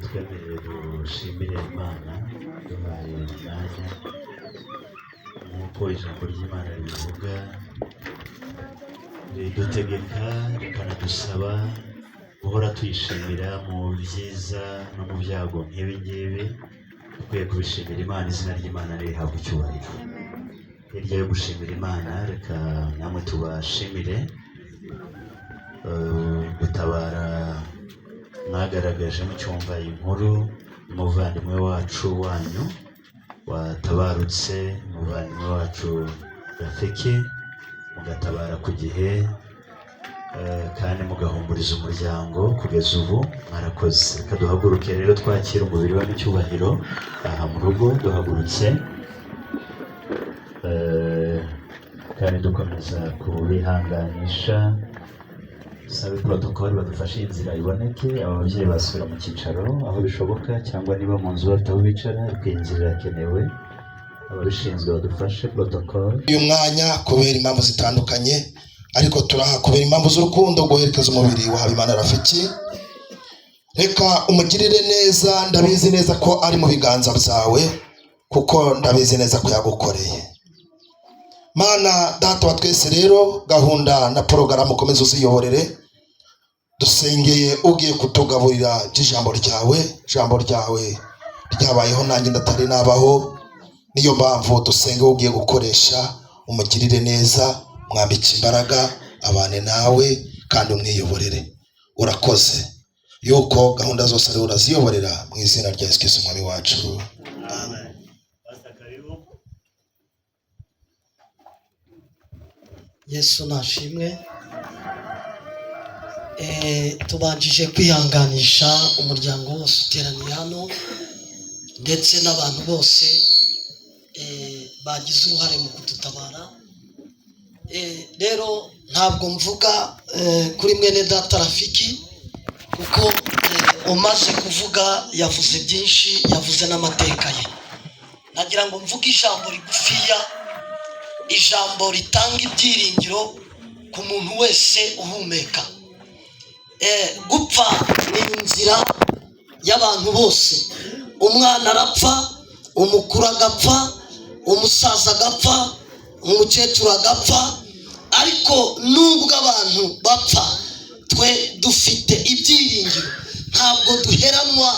twemerere dushimire Imana duhaye umwanya nk'uko ijambo ry'Imana rivuga ridutegeka rikanadusaba guhora tuyishimira mu byiza no mu byago nk'ibi ngibi. Dukwiye kubishimira Imana, izina ry'Imana rihabwa icyubahiro. Hirya yo gushimira Imana, reka namwe tubashimire gutabara mwagaragaje mucyumva inkuru umuvandimwe wacu wanyu watabarutse, umuvandimwe wacu Rafiki, mugatabara ku gihe kandi mugahumuriza umuryango kugeza ubu. Mwarakoze. Reka duhaguruke rero twakira umubiri we n'icyubahiro aha mu rugo, duhagurutse kandi dukomeza kubihanganisha. Sabe protokoli badufashe inzira iboneke, ababyeyi basubira mu cyicaro aho bishoboka, cyangwa niba mu nzu bafite aho bicara, inzira irakenewe. Ababishinzwe badufashe protokoli. Uyu mwanya kubera impamvu zitandukanye, ariko turaha kubera impamvu z'urukundo guherekeza umubiri wa Habimana Rafiki. Reka umugirire neza, ndabizi neza ko ari mu biganza byawe, kuko ndabizi neza ko yagukoreye. Mana data wa twese rero, gahunda na porogaramu ukomeza uziyoborere. Dusengeye ugiye kutugaburira ijambo ryawe, ijambo ryawe ryabayeho nanjye ndatari nabaho. Niyo mpamvu dusenge ugiye gukoresha, umugirire neza, mwambike imbaraga, abane nawe kandi umwiyoborere. Urakoze yuko gahunda zose ari uraziyoborera mu izina rya Yesu Kristo umwami wacu. Amen. Yesu nashimwe. Tubanjije kwihanganisha umuryango wose uteraniye hano, ndetse n'abantu bose bagize uruhare mu kudutabara. Rero ntabwo mvuga kuri mwene data Rafiki, kuko umaze kuvuga yavuze byinshi, yavuze n'amateka ye. Nagira ngo mvuge ijambo rigufiya, ijambo ritanga ibyiringiro ku muntu wese uhumeka. Gupfa ni inzira y'abantu bose. Umwana arapfa, umukuru agapfa, umusaza agapfa, umukecuru agapfa, ariko nubwo abantu bapfa, twe dufite ibyiringiro. Ntabwo duheranwa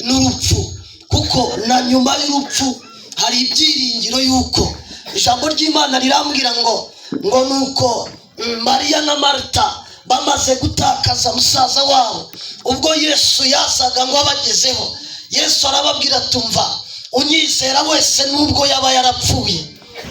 n'urupfu, kuko na nyuma y'urupfu hari ibyiringiro yuko ijambo ry'Imana rirambwira ngo nuko Mariya na Marta bamaze gutakaza musaza wabo, ubwo Yesu yasaga ngo abagezeho, Yesu arababwira tumva, unyizera wese nubwo yaba yarapfuye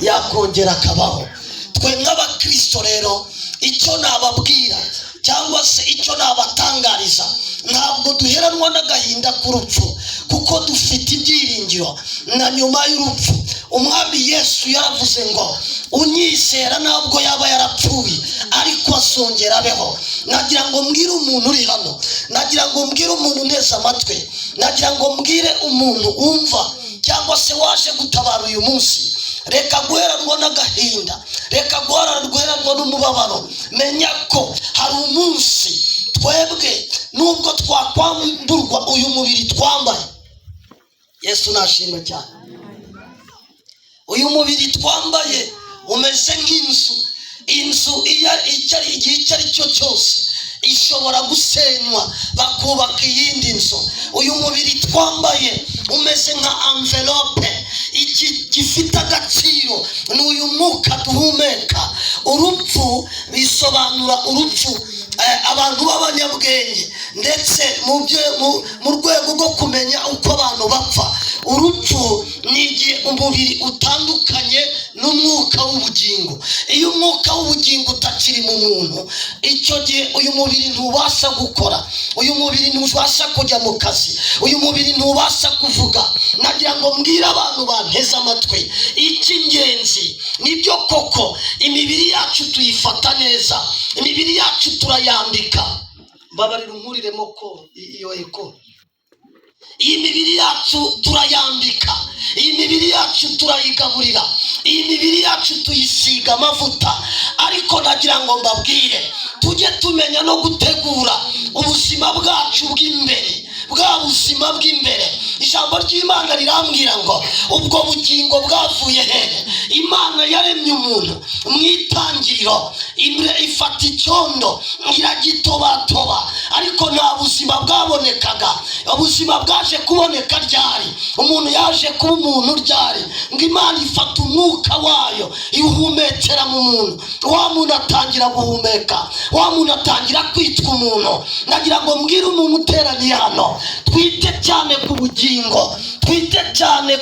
yakongera akabaho. Twe nk'abakristo rero, icyo nababwira cyangwa se icyo nabatangariza, ntabwo duheranwa n'agahinda k'urupfu, kuko dufite ibyiringiro na nyuma y'urupfu. Umwami Yesu yaravuze ngo unyizera ntabwo yaba yarapfuye ariko asongera abeho. Nagira ngo mbwire umuntu uri hano, nagira ngo mbwire umuntu neza amatwi, nagira ngo mbwire umuntu umva cyangwa se waje gutabara uyu munsi, reka guheranwa n'agahinda, reka guheranwa n'umubabaro. Menya ko hari umunsi twebwe nubwo twakwamburwa uyu mubiri twambaye, Yesu nashimwe cyane, uyu mubiri twambaye umeze nk'inzu. Inzu igihe icyo ari cyo cyose ishobora gusenywa bakubaka iyindi nzu. Uyu mubiri twambaye umeze nka envelope, iki gifite agaciro ni uyu mwuka duhumeka. Urupfu bisobanura urupfu abantu b'abanyabwenge, ndetse mu rwego rwo kumenya uko abantu bapfa, urupfu ni igihe umubiri utandukanye n'umwuka w'ubugingo. iyo umwuka w'ubugingo utakiri mu muntu, icyo gihe uyu mubiri ntubasha gukora, uyu mubiri ntubasha kujya mu kazi, uyu mubiri ntubasha kuvuga. nagira ngo mbwire abantu banteze amatwi, icy'ingenzi nibyo koko imibiri yacu tuyifata neza, imibiri yacu turayambika. mbabarira unkuriremo ko iyo eko. iyi mibiri yacu turayambika, iyi mibiri yacu turayigaburira, iyi mibiri yacu tuyisiga amavuta. ariko nagira ngo mbabwire, tujye tumenya no gutegura ubuzima bwacu bw'imbere, bwa buzima bw'imbere. ijambo ry'Imana rirambwira ngo ubwo bugingo bwavuye hehe? Imana yaremye umuntu mu itangiriro, ifata icyondo iragitobatoba, ariko nta buzima bwabonekaga. ubuzima bwaje kuboneka ryari? umuntu yaje kuba umuntu ryari? ngo Imana ifata umwuka wayo iwuhumekera mu muntu, wa muntu atangira guhumeka, wa muntu atangira kwitwa umuntu. nagira ngo mbwire umuntu uteraniye hano, twite cyane ku bugingo, twite cyane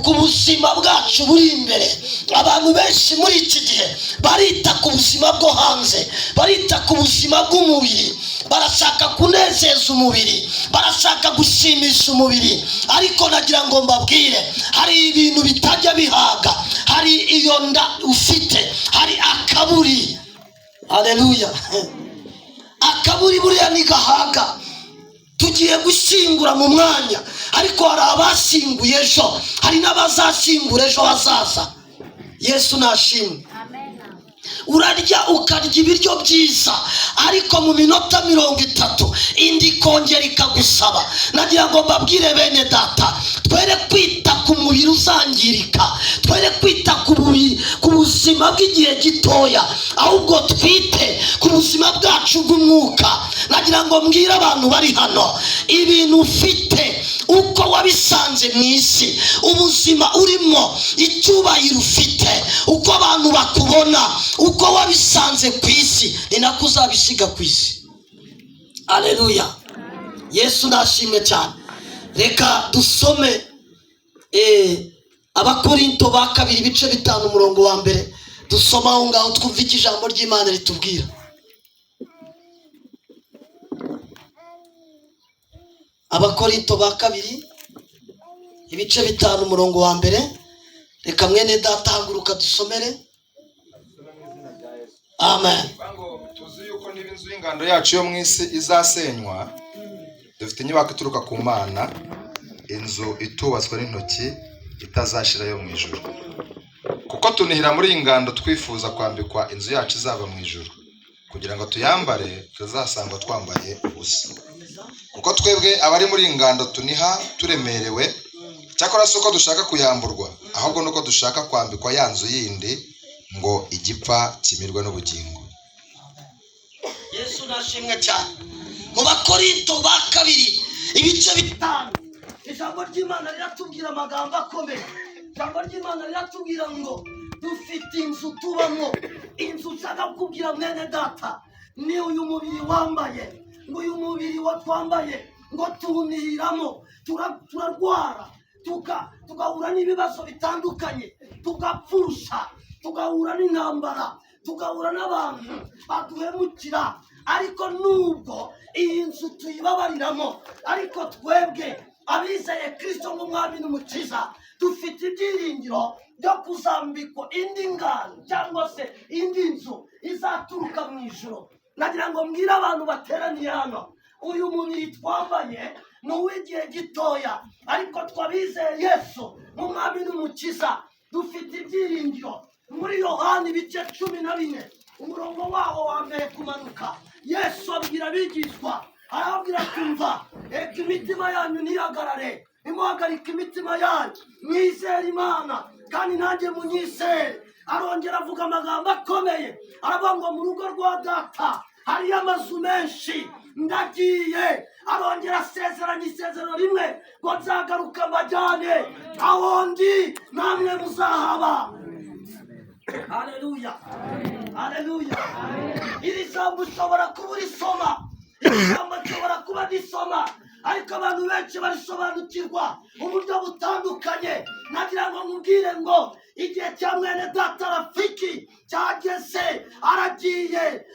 ku buzima bwacu buri imbere. abantu benshi muri iki gihe barita ku buzima bwo hanze, barita ku buzima bw'umubiri, barashaka kunezeza umubiri, barashaka gushimisha umubiri. ariko nagira ngo mbabwire, hari ibintu bitajya bihaga. hari iyo nda ufite, hari akaburi. haleluya! akaburi buriya ntigahaga. tugiye gushyingura mu mwanya, ariko hari abashyinguye ejo, hari n'abazashyingura ejo hazaza. yesu nashimwe. urarya ukarya ibiryo byiza, ariko mu minota 30 indi kongera ikagusaba. nagira ngo mbabwire bene data, twere kwita ku mubiri uzangirika, twere kwita ku buzima bw'igihe gitoya, ahubwo twite ku buzima bwacu bw'umwuka. nagira ngo mbwire abantu bari hano, ibintu ufite uko wabisanze mu isi, ubuzima urimo, icyubahiro ufite, uko abantu bakubona, uko wabisanze ku isi, ni nako uzabisiga ku isi. haleluya! yesu nashimwe cyane. reka dusome Abakorinto ba 2 ibice 5 umurongo wa mbere. dusoma aho ngaho twumva iki ijambo ry'Imana ritubwira. Abakorinto ba 2 ibice 5 umurongo wa mbere. reka mwene data haguruka dusomere. amen. tuzi yuko niba inzu y'ingando yacu yo mu isi izasenywa, dufite inyubako ituruka ku Mana, inzu itubatswe n'intoki, itazashira yo mu ijuru. kuko tunihira muri iyi ngando twifuza kwambikwa inzu yacu izaba mu ijuru, kugira ngo tuyambare tuzasanga twambaye ubusa. kuko twebwe abari muri iyi ngando tuniha turemerewe, cyakora si uko dushaka kuyamburwa, ahubwo nuko dushaka kwambikwa ya nzu yindi, ngo igipfa kimirwe n'ubugingo. yesu nashimwe cyane. mu Bakorinto ba 2 ibice 5 ijambo ry'Imana riratubwira amagambo akomeye. ijambo ry'Imana riratubwira ngo dufite inzu tubamo. inzu ushaka kubwira mwene data, ni uyu mubiri wambaye, ngo uyu mubiri watwambaye, ngo tuwunihiramo, turarwara, tugahura n'ibibazo bitandukanye, tugapfusha, tugahura n'intambara, tugahura n'abantu baduhemukira. ariko nubwo iyi nzu tuyibabariramo, ariko twebwe abizeye Kristo nk'umwami n'umukiza, dufite ibyiringiro byo kuzambikwa indi ngano cyangwa se indi nzu izaturuka mu ijuru. nagira ngo mbwire abantu bateraniye hano, uyu mubiri twambaye ni uw'igihe gitoya, ariko twabizeye Yesu nk'umwami n'umukiza, dufite ibyiringiro. muri Yohana ibice 14 umurongo waho wa mbere kumanuka, Yesu abwira abigishwa, arababwira kumva, reka imitima yanyu ntihagarare, nimuhagarike imitima yanyu, mwizere Imana kandi nanjye munyizere. arongera avuga amagambo akomeye, aravuga ngo mu rugo rwa data hariyo amazu menshi, ndagiye. arongera asezeranya isezerano rimwe, ngo nzagaruka mbajyane aho ndi, namwe muzahaba. haleluya! haleluya! iri jambo ushobora kuba urisoma, iri jambo nshobora kuba ndisoma, ariko abantu benshi barisobanukirwa uburyo butandukanye. Nagira ngo nkubwire ngo igihe cya mwene data Rafiki cyageze,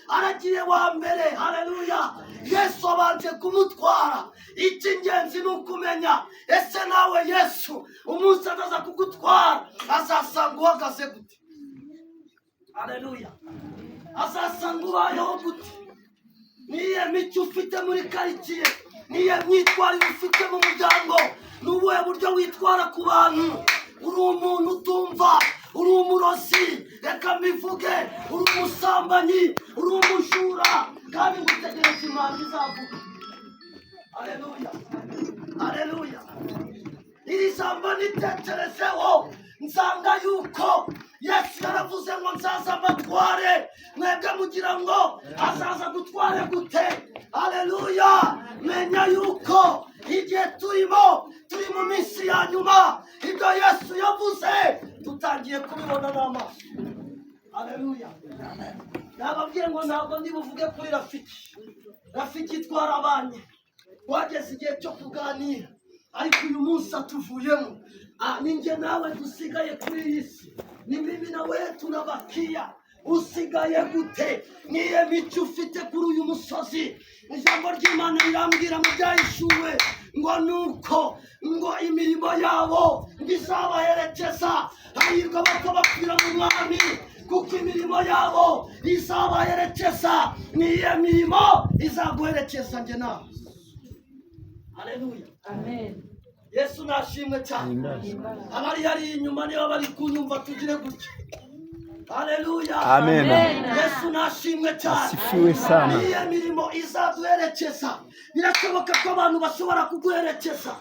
aragiye wa mbere. Haleluya! Yesu abanje kumutwara. Icy'ingenzi ni ukumenya, ese nawe Yesu umunsi azaza kugutwara azasanga uhagaze gute? Haleluya! Azasanga ubayeho gute? Niye mico ufite muri karitsiye? Niye myitwarire ufite mu muryango? N'ubuhe buryo witwara ku bantu? Uri umuntu utumva, uri umurozi, reka mbivuge, uri umusambanyi, uri umujura, kandi ngutegereje Imana izavuga. Haleluya! Haleluya! Iri jambo nitekerezeho, nsanga yuko Yesu yaravuze ngo nzaza mbatware. Mwebwe mugira ngo azaza gutware gute? Haleluya! Menya yuko igihe turi mu minsi ya nyuma, ibyo Yesu yavuze tutangiye kubibona n'amaso. Haleluya! Nababwiye ngo ntabwo ndi buvuge kuri Rafiki itwara abanye. Wageze igihe cyo kuganira, ariko uyu munsi atuvuyemo. Ninjye nawe dusigaye kuri iyi si, ni mimi nawe tunabakia. Usigaye gute? Niye mico ufite kuri uyu musozi? Ijambo ry'Imana rirambwira mu Byahishuwe ngo nuko ngo imirimo yabo izabaherekeza. Hahirwa abapfa bapfira mu Mwami, kuko imirimo yabo izabaherekeza. Niye mirimo izaguherekeza njye nawe. Haleluya! Amen. Yesu nashimwe cyane. Abari hari inyuma niba bari kunyumva tugire gutya. Haleluya! Amen. Yesu nashimwe cyane. Asifiwe sana. Niye mirimo izaduherekeza. Birashoboka ko abantu bashobora kuguherekeza,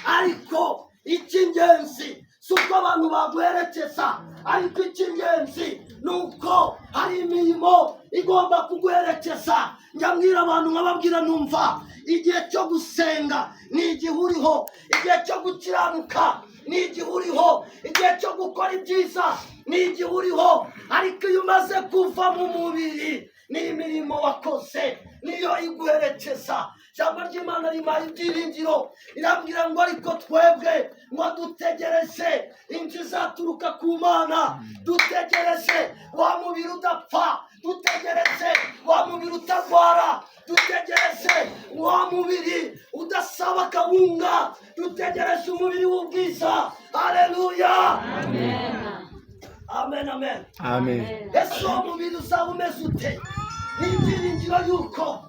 ariko icy'ingenzi si uko abantu baguherekeza, ariko icy'ingenzi ni uko hari imirimo igomba kuguherekeza. Njya mbwira abantu nkababwira numva, igihe cyo gusenga ni igihe uriho, igihe cyo gukiranuka ni igihe uriho, igihe cyo gukora ibyiza ni igihe uriho, ariko iyo umaze kuva mu mubiri ni imirimo wakoze niyo iguherekeza. Ijambo ry'Imana rimpaye ibyiringiro, irambwira ngo ariko twebwe ngo dutegereje inzu izaturuka ku Mana, dutegereje wa mubiri udapfa, dutegereje wa mubiri utarwara, dutegereje wa mubiri udasaba kawunga, dutegereje umubiri w'ubwiza. Haleluya! Amen. Amen, amen. Amen. Ese uwo mubiri uzaba umeze ute? Ni ibyiringiro yuko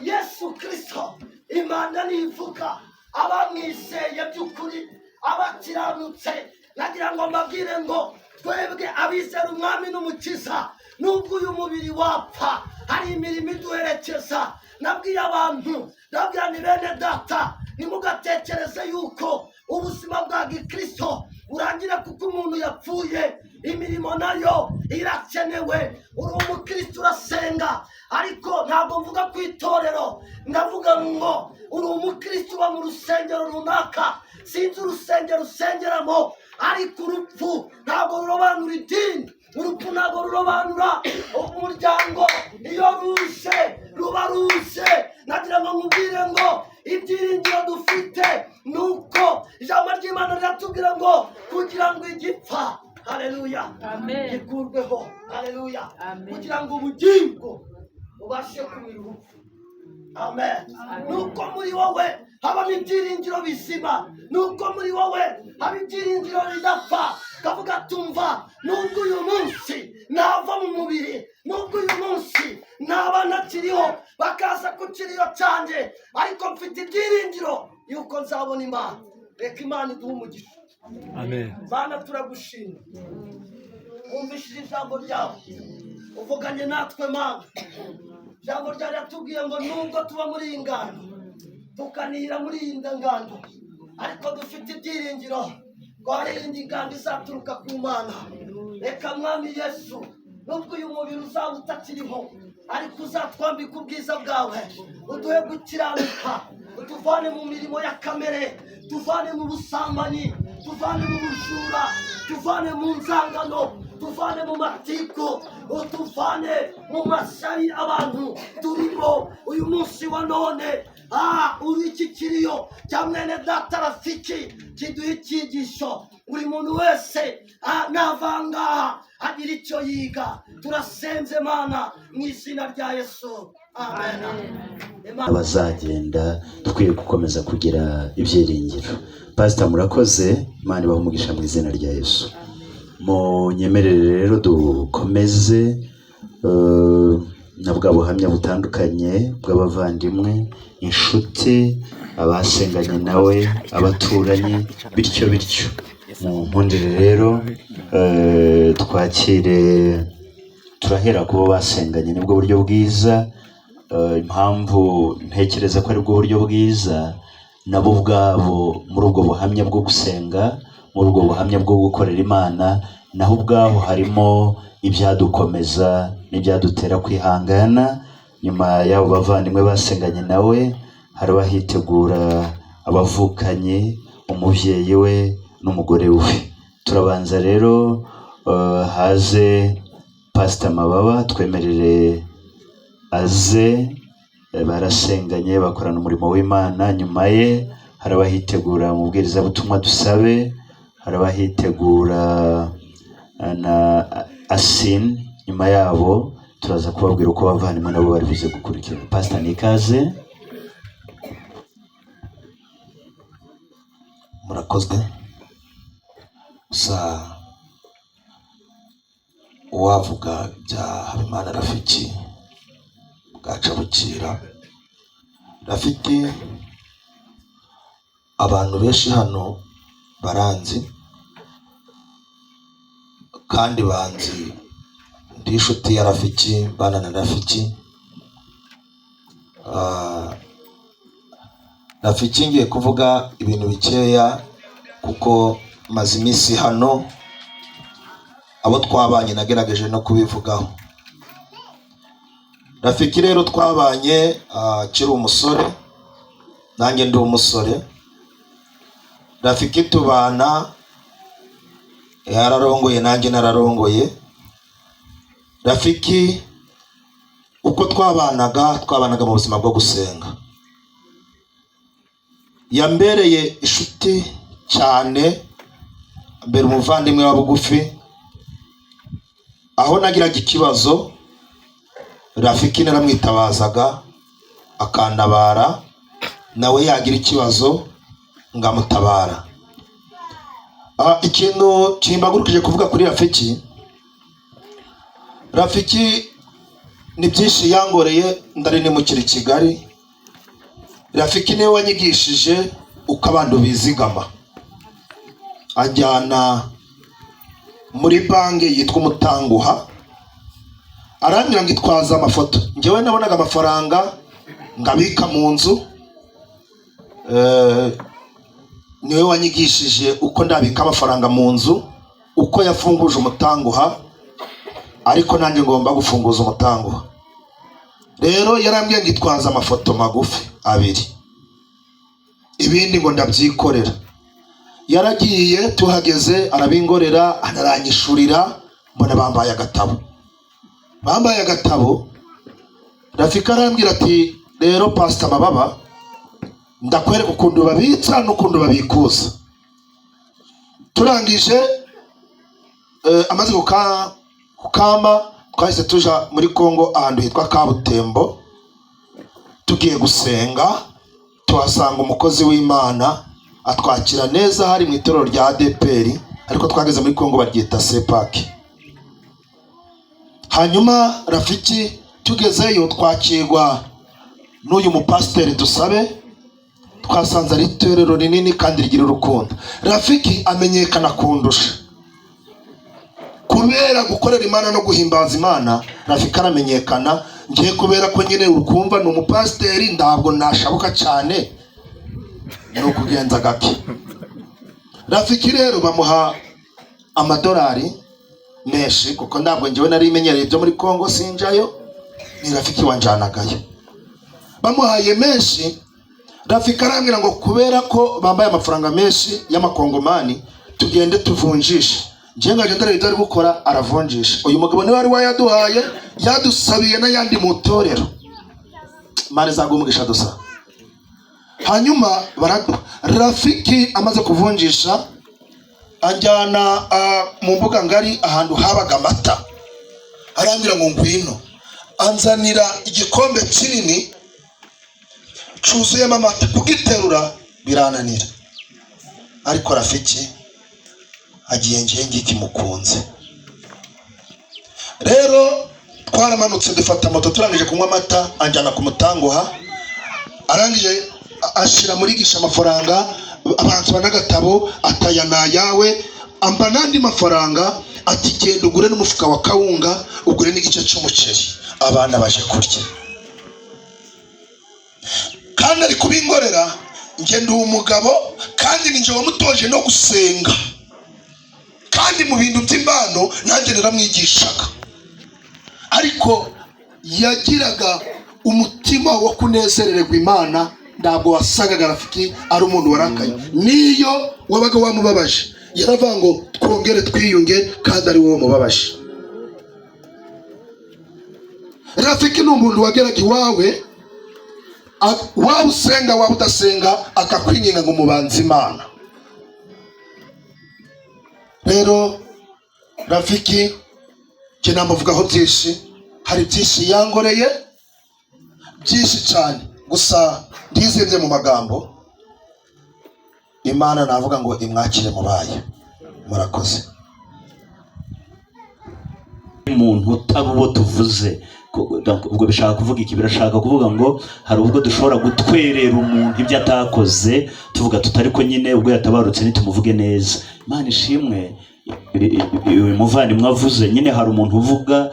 Yesu Kristo Imana nivuga abamwizeye by'ukuri, abakiranutse. Nagira ngo mbabwire ngo twebwe abizera Umwami n'Umukiza, nubwo uyu mubiri wapfa, hari imirimo iduherekeza. Nabwiye abantu, nabwira ni bene data, ntimugatekereze yuko ubuzima bwa Gikristo urangira kuko umuntu yapfuye. Imirimo nayo irakenewe. Uri umukristo urasenga, ariko ntabwo mvuga ku itorero, ndavuga ngo uri umukristo uba mu rusengero runaka. Sinzi urusengero usengeramo, ariko urupfu ntabwo rurobanura idini, urupfu ntabwo rurobanura umuryango. Iyo ruje ruba ruje. Nagira ngo nkubwire ngo ibyiringiro dufite nuko ijambo ry'Imana riratubwira ngo kugira ngo igipfa, haleluya, gikurweho, haleluya, kugira ngo ubugingo ubashe kumira urupfu. Amen. Nuko muri wowe haba ibyiringiro bizima, nuko muri wowe haba ibyiringiro ridapfa. Kavuga tumva, nubwo uyu munsi nava mu mubiri, nubwo uyu munsi naba nakiriho bakaza ku kiriyo cyanjye, ariko mfite ibyiringiro yuko nzabona Imana. Reka Imana iduhe umugisha. Amen. Mana turagushima, wumvishije ijambo ryawe, uvuganye natwe Mana. Ijambo ryawe ryatubwiye ngo nubwo tuba muri iyi ngando, tukanira muri iyi ngando, ariko dufite ibyiringiro ko hari indi ngando izaturuka ku Mana. Reka Mwami Yesu, nubwo uyu mubiri uzaba utakiriho, ariko uzatwambika ubwiza bwawe, uduhe gukiranuka, utuvane mu mirimo ya kamere, tuvane mu busambanyi, tuvane mu bujura, tuvane mu nzangano, tuvane mu matiko, utuvane mu mashyari abantu turimo uyu munsi wa none. uri iki kiriyo cya mwene data Rafiki kiduha icyigisho. Buri muntu wese nava ngaha agira icyo yiga. Turasenze Mana mu izina rya Yesu, amen. Abazagenda dukwiye gukomeza kugira ibyiringiro. Pastor murakoze, Imana ibahe umugisha mu izina rya Yesu. Munyemerere rero dukomeze na bwa buhamya butandukanye bw'abavandimwe, inshuti, abasenganye nawe, abaturanyi, bityo bityo. Mu mpundire rero twakire, turahera kubo basenganye, nibwo buryo bwiza. Impamvu ntekereza ko ari bwo buryo bwiza, nabo ubwabo muri ubwo buhamya bwo gusenga, muri ubwo buhamya bwo gukorera Imana, naho ubwaho harimo ibyadukomeza n'ibyadutera kwihangana. Nyuma y'abo bavandimwe basenganye nawe, hari abahitegura abavukanye, umubyeyi we n'umugore we. Turabanza rero haze Pastor Mababa, twemerere aze. Barasenganye bakorana umurimo w'Imana. Nyuma ye hari abahitegura umubwiriza butumwa Dusabe, hari abahitegura na Asin. Nyuma yabo turaza kubabwira uko bavandimwe nabo bari buze gukurikira. Pastor nikaze. Murakozwe. Gusa uwavuga bya Habimana Rafiki bwaca bukira. Rafiki abantu benshi hano baranzi, kandi banzi ndi inshuti ya Rafiki, bana na Rafiki. Rafiki ngiye kuvuga ibintu bikeya kuko maze iminsi hano, abo twabanye nagerageje no kubivugaho. Rafiki rero twabanye akiri umusore, nanjye ndi umusore. Rafiki tubana, yararongoye nanjye nararongoye. Rafiki uko twabanaga mu buzima bwo gusenga, yambereye inshuti cyane, mbere umuvandimwe wa bugufi. Aho nagiraga ikibazo, Rafiki naramwitabazaga akantabara, nawe yagira ikibazo ngamutabara. Ikintu kimbagurukije kuvuga kuri Rafiki, Rafiki ni byinshi yangoreye ndari nimukiri Kigali. Rafiki niwe wanyigishije uko abantu bizigama. Ajyana muri banki yitwa Umutanguha, arambwira ngo itwaza amafoto. Njyewe nabonaga amafaranga ngabika mu nzu. Niwe wanyigishije uko ndabika amafaranga mu nzu, uko yafunguje Umutanguha, ariko nanjye ngomba gufunguza Umutanguha. Rero yarambwiye ngo itwaza amafoto magufi 2, ibindi ngo ndabyikorera. Yaragiye, tuhageze arabingorera, anaranyishurira. Mbona bambaye agatabo. Rafiki arambwira ati rero Pastor Mababa, ndakwereka ukuntu babitsa n'ukuntu babikuza. Turangije amaze kukama, twahise tuja muri Kongo ahantu hitwa Kabutembo. Tugiye gusenga, tuhasanga umukozi w'Imana atwakira neza, hari mu itorero rya ADPR, ariko twageze muri Kongo baryita CEPAC. Hanyuma Rafiki tugezeyo twakirwa n'uyu mupasiteri Dusabe. Twasanze ari itorero rinini kandi rigira urukundo. Rafiki amenyekana kundusha kubera gukorera Imana no guhimbaza Imana. Rafiki aramenyekana, ngiye kubera ko nyine urukumva ni umupasiteri, ntabwo nashabuka cyane, ni ukugenza gake. Rafiki rero bamuha amadolari menshi, kuko ntabwo njyewe nari imenyereye ibyo muri Kongo, sinjayo, ni Rafiki wanjanagayo. Bamuhaye menshi, Rafiki arambwira ngo kubera ko bambaye amafaranga menshi y'amakongomani, tugende tuvunjishe. Njye ngaje ndare ibyo ari gukora, aravunjisha. Uyu mugabo niwe wari wayaduhaye, yadusabiye n'ayandi mu torero. Imana izagumugisha Dusa. hanyuma Rafiki amaze kuvunjisha anjyana mu mbuga ngari ahantu habaga amata, arambwira ngo ngwino, anzanira igikombe kinini cyuzuyemo amata, kugiterura birananira, ariko Rafiki agiye ngiki mukunze. Rero twaramanutse dufata moto, turangije kunywa amata anjyana ku Mutanguha, arangije ashira muri gisha amafaranga, abantu banagatabo ataya na yawe, amba nandi mafaranga ati genda ugure n'umufuka wa kawunga, ugure n'igice cy'umuceri, abana baje kurya. Kandi ari kubingorera, ngenda umugabo kandi ninje wamutoje no gusenga, kandi mu bintu by'imbano nanjye naramwigishaga, ariko yagiraga umutima wo kunezererwa Imana. Ntabwo wasagaga Rafiki ari umuntu warakaye, niyo wabaga wamubabaje yaravuga ngo twongere twiyunge, kandi ari wowe mubabaje. Rafiki ni umuntu wageraga iwawe, waba usenga waba udasenga, akakwinginga ngo mubanze Imana. Rero Rafiki njye namuvugaho byinshi, hari byinshi yangoreye byinshi cyane, gusa ndizimye mu magambo. Imana navuga ngo imwakire mubaye. Murakoze. Umuntu utabubo tuvuze ubwo bishaka kuvuga iki? Birashaka kuvuga ngo hari ubwo dushobora gutwerera umuntu ibyo atakoze, tuvuga tutari ko nyine ubwo yatabarutse nitumuvuge neza. Imana ishimwe, uyu muvandimwe avuze nyine, hari umuntu uvuga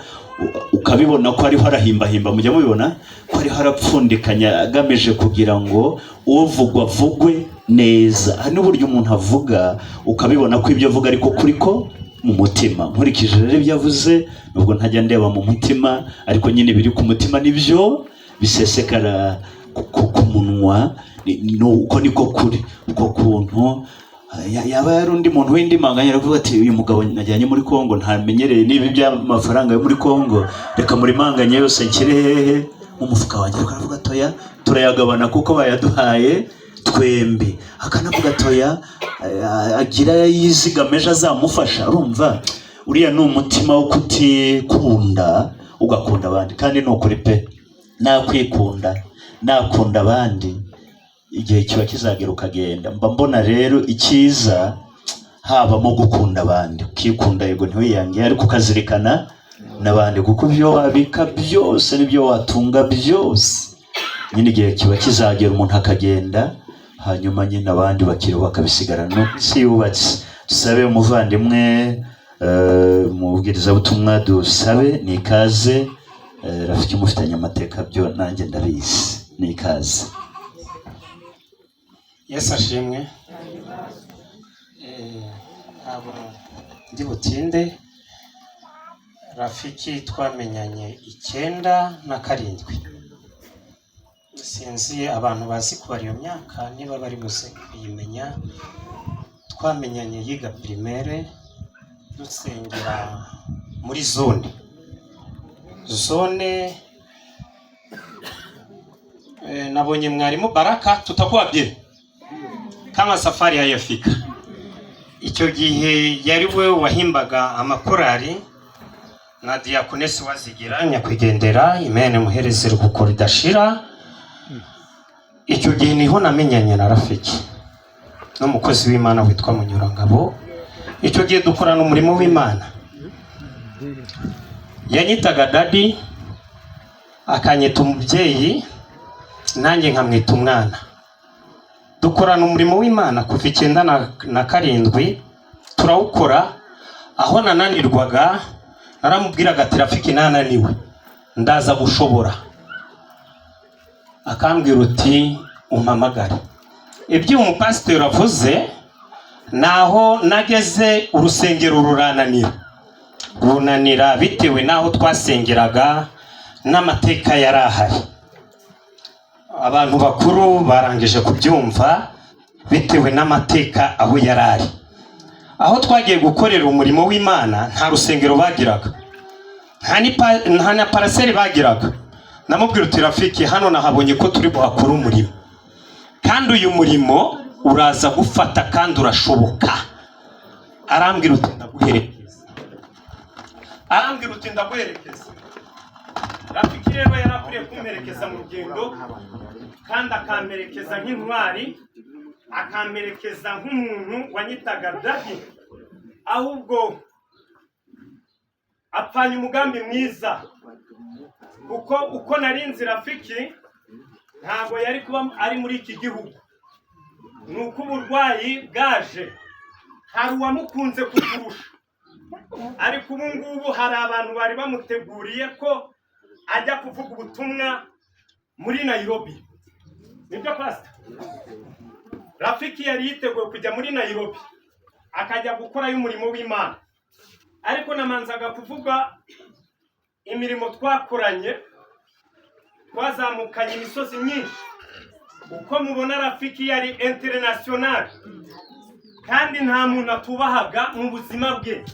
ukabibona ko ariho arahimbahimba, mujya mubibona ko ariho arapfundikanya agamije kugira ngo uvugwa avugwe neza. Hari n'uburyo umuntu avuga ukabibona ko ibyo avuga ariko kuri ko mu mutima. Nkurikije rero ibyo avuze, nubwo ntajya ndeba mu mutima, ariko nyine biri ku mutima nibyo bisesekara ku munwa, nuko niko kuri. Uko kuntu yaba yari undi muntu w'indi manganya aravuga ati uyu mugabo najyanye muri Kongo ntamenyereye n'ibi by'amafaranga yo muri Kongo, reka muri manganya yose nshyire hehe mu mufuka wanjye. Ariko aravuga toya turayagabana kuko bayaduhaye twembi. Akanavuga toya agira yizigameje azamufasha. Urumva uriya ni umutima wo kutikunda ugakunda abandi, kandi ni ukuri pe, nakwikunda nakunda abandi, igihe kiba kizagera ukagenda. Mba mbona rero icyiza habamo gukunda abandi, ukikunda yego ntiwiyange, ariko ukazirikana n'abandi, kuko ibyo wabika byose n'ibyo watunga byose nyine igihe kiba kizagera umuntu akagenda, hanyuma nyine abandi bakiriho bakabisigarana. Si yubatse. Dusabe umuvandimwe umubwirizabutumwa, dusabe ni ikaze. Rafiki mufitanye amateka byo nanjye ndabizi, ni ikaze. Yesu ashimwe. Ntabwo ndi butinde. Rafiki twamenyanye 1997. Sinzi abantu bazi kubara iyo myaka niba bari buze kuyimenya. Twamenyanye yiga primaire, dusengera muri zone nabonye mwarimu Baraka, tutakwabye kama safari hayafika. Icyo gihe yari we wahimbaga amakorari na Diakonesi Wazigira nyakwigendera, Imana muhereze rukuko ridashira. Icyo gihe niho namenyanye na Rafiki n'umukozi w'Imana witwa Munyurangabo. Icyo gihe dukorana umurimo w'Imana, yanyitaga dadi, akanyita umubyeyi, nanjye nkamwita umwana. Dukorana umurimo w'Imana kuva 1997 turawukora. Aho nananirwaga naramubwiraga ati Rafiki nananiwe ndaza gushobora, akambwira uti umpamagare. Ibyo umupasiteri avuze naho nageze, urusengero runanira bitewe naho twasengeraga n'amateka yari ahari. Abantu bakuru barangije kubyumva bitewe n'amateka aho yari ari. Aho twagiye gukorera umurimo w'Imana nta rusengero bagiraga, nta na paraseri bagiraga. Namubwira uti Rafiki hano nahabonye ko turi buhakora umurimo, kandi uyu murimo uraza gufata kandi urashoboka. Arambwira uti ndaguherekeza. Rafiki rero yarakwiriye kumperekeza mu rugendo, kandi akamperekeza nk'intwari, akamperekeza nk'umuntu wanyitaga Dahi, ahubwo apfanye umugambi mwiza, kuko uko narinzi Rafiki ntabwo yari kuba ari muri iki gihugu. Nuko uburwayi bwaje, hari uwamukunze kuturusha, ariko ubu ngubu hari abantu bari bamuteguriye ko ajya kuvuga ubutumwa muri Nairobi. Nibyo pastor? Rafiki yari yiteguye kujya muri Nairobi akajya gukora y'umurimo w'Imana, ariko namanzaga kuvuga imirimo twakoranye. Twazamukanye imisozi myinshi. Uko mubona Rafiki yari international, kandi nta muntu atubahaga mu buzima bwe.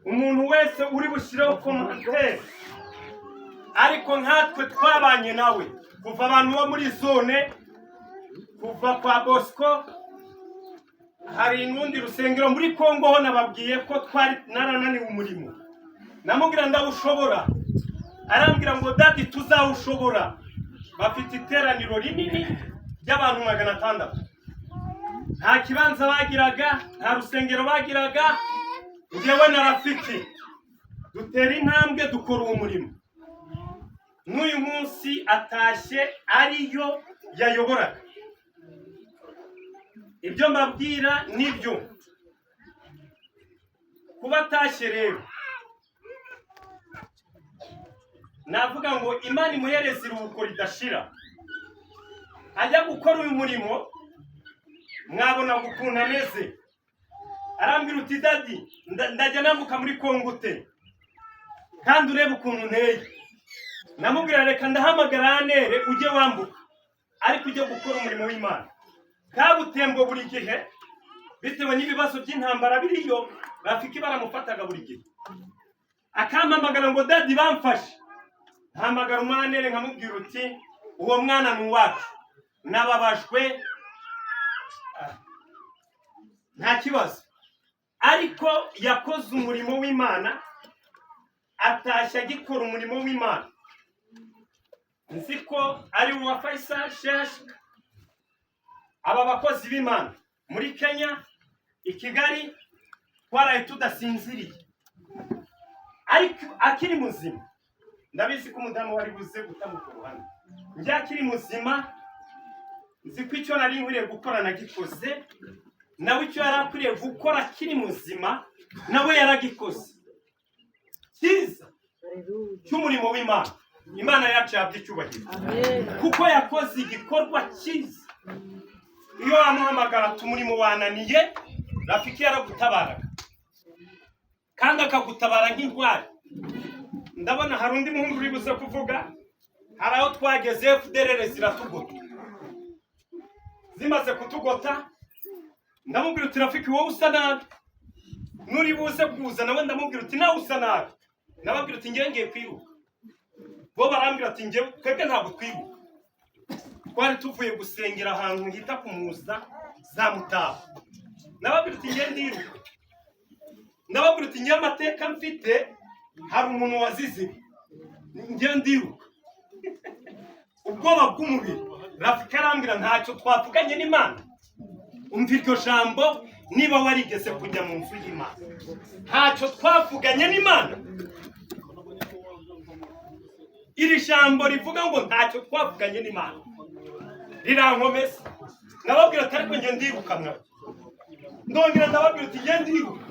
Umuntu wese uri bushireho commentaire, ariko nkatwe twabanye nawe kuva abantu bo muri zone, kuva kwa Bosco. Hari n'undi rusengero muri Kongo ho nababwiye ko twari narananiwe umurimo, namubwira ndawushobora. Arambwira ngo Dadi tuzawushobora. Bafite iteraniro rinini ry'abantu 600. Nta kibanza bagiraga, nta rusengero bagiraga. Njyewe na Rafiki dutera intambwe dukora uwo murimo. N'uyu munsi atashye ariyo yayoboraga. Ibyo mbabwira nibyo. Kuba atashye rero, navuga ngo Imana imuhereze iruhuko ridashira, ajya gukora uyu murimo. Mwabona ukuntu ameze. Arambwira uti Dadi ndajya nambuka muri Kongo ute, kandi urebe ukuntu nteye. Namubwira reka ndahamagara Anere ujye wambuka, ariko ujye gukora umurimo w'Imana. Kabutembo buri gihe bitewe n'ibibazo by'intambara biriyo, Rafiki baramufataga buri gihe. Akampamagara ngo Dadi bamfashe. Hamagara Anere nkamubwira uti uwo mwana ni uwacu, nababajwe, nta kibazo. Ariko yakoze umurimo w'Imana, atashya agikora umurimo w'Imana. Nzi ko ari uwa Faisal Sheshka. Aba bakozi b'Imana muri Kenya, i Kigali, twaraye tudasinziriye. Ariko akiri muzima, ndabizi ko umudamu wari buze gutamuka uruhande. Njye akiri muzima, nzi ko icyo nari nkwiriye gukora nagikoze, nawe icyo yari akwiriye gukora akiri muzima nawe yaragikoze. Cyiza cy'umurimo w'Imana. Imana yacu yabye icyubahiro, kuko yakoze igikorwa cyiza. Iyo wamuhamagara tumurimo wananiye, Rafiki yaragutabaraga, kandi akagutabara nk'intwari. Ndabona hari undi muhungu uri buze kuvuga. Hari aho twageze FDLR ziratugota. Zimaze kutugota, ndamubwira uti Rafiki wowe usa nabi, nuri buze kuza nawe ndamubwira uti nawe usa nabi. Nababwira uti ngiye kwiruka. Bo barambwira ati ngiye twebwe ntabwo twibuka. Twari tuvuye gusengera ahantu hita kumuza za Mutaba. Nababwira uti ngiye ndiruka. Nababwira uti ngiye amateka mfite, hari umuntu wazize, ngiye ndiruka. Ubwoba bw'umubiri. Rafiki arambwira ntacyo twavuganye n'Imana. Umva iryo jambo niba warigeze kujya mu nzu y'Imana. Ntacyo twavuganye n'Imana. Iri jambo rivuga ngo ntacyo twavuganye n'Imana rirankomeza. Nababwira ati ariko ngiye ndiruka mwa. Ndongera ndababwira ati ngiye ndiruka.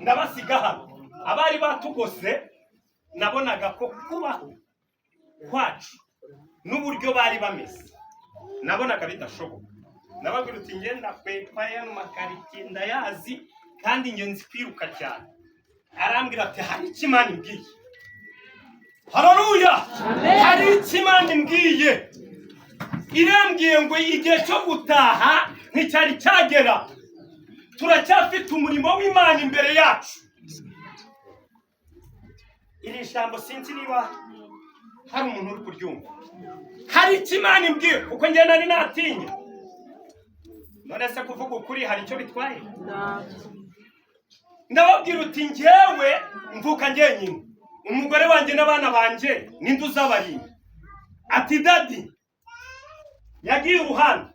Ndabasiga hano. Abari batugose nabonaga ko kubaho kwacu n'uburyo bari bameze nabonaga bidashoboka. Nababwira uti ngenda kwepa ya makariki ndayazi, kandi nge nzi kwiruka cyane. Arambwira ati hari Imana imbwiye. Haleluya! Hari Imana imbwiye. Irambwiye ngo igihe cyo gutaha nticyari cyagera. Turacyafite umurimo w'Imana imbere yacu. Iri jambo sinzi niba hari umuntu uri kuryumva, hari icyo Imana imbwira kuko njye nari natinya. None se kuvuga ukuri hari icyo bitwaye? Ndababwira uti njyewe mvuka njyenyine, umugore wanjye n'abana banjye ninde uzabarinda? Ati dadi yagiye uruhande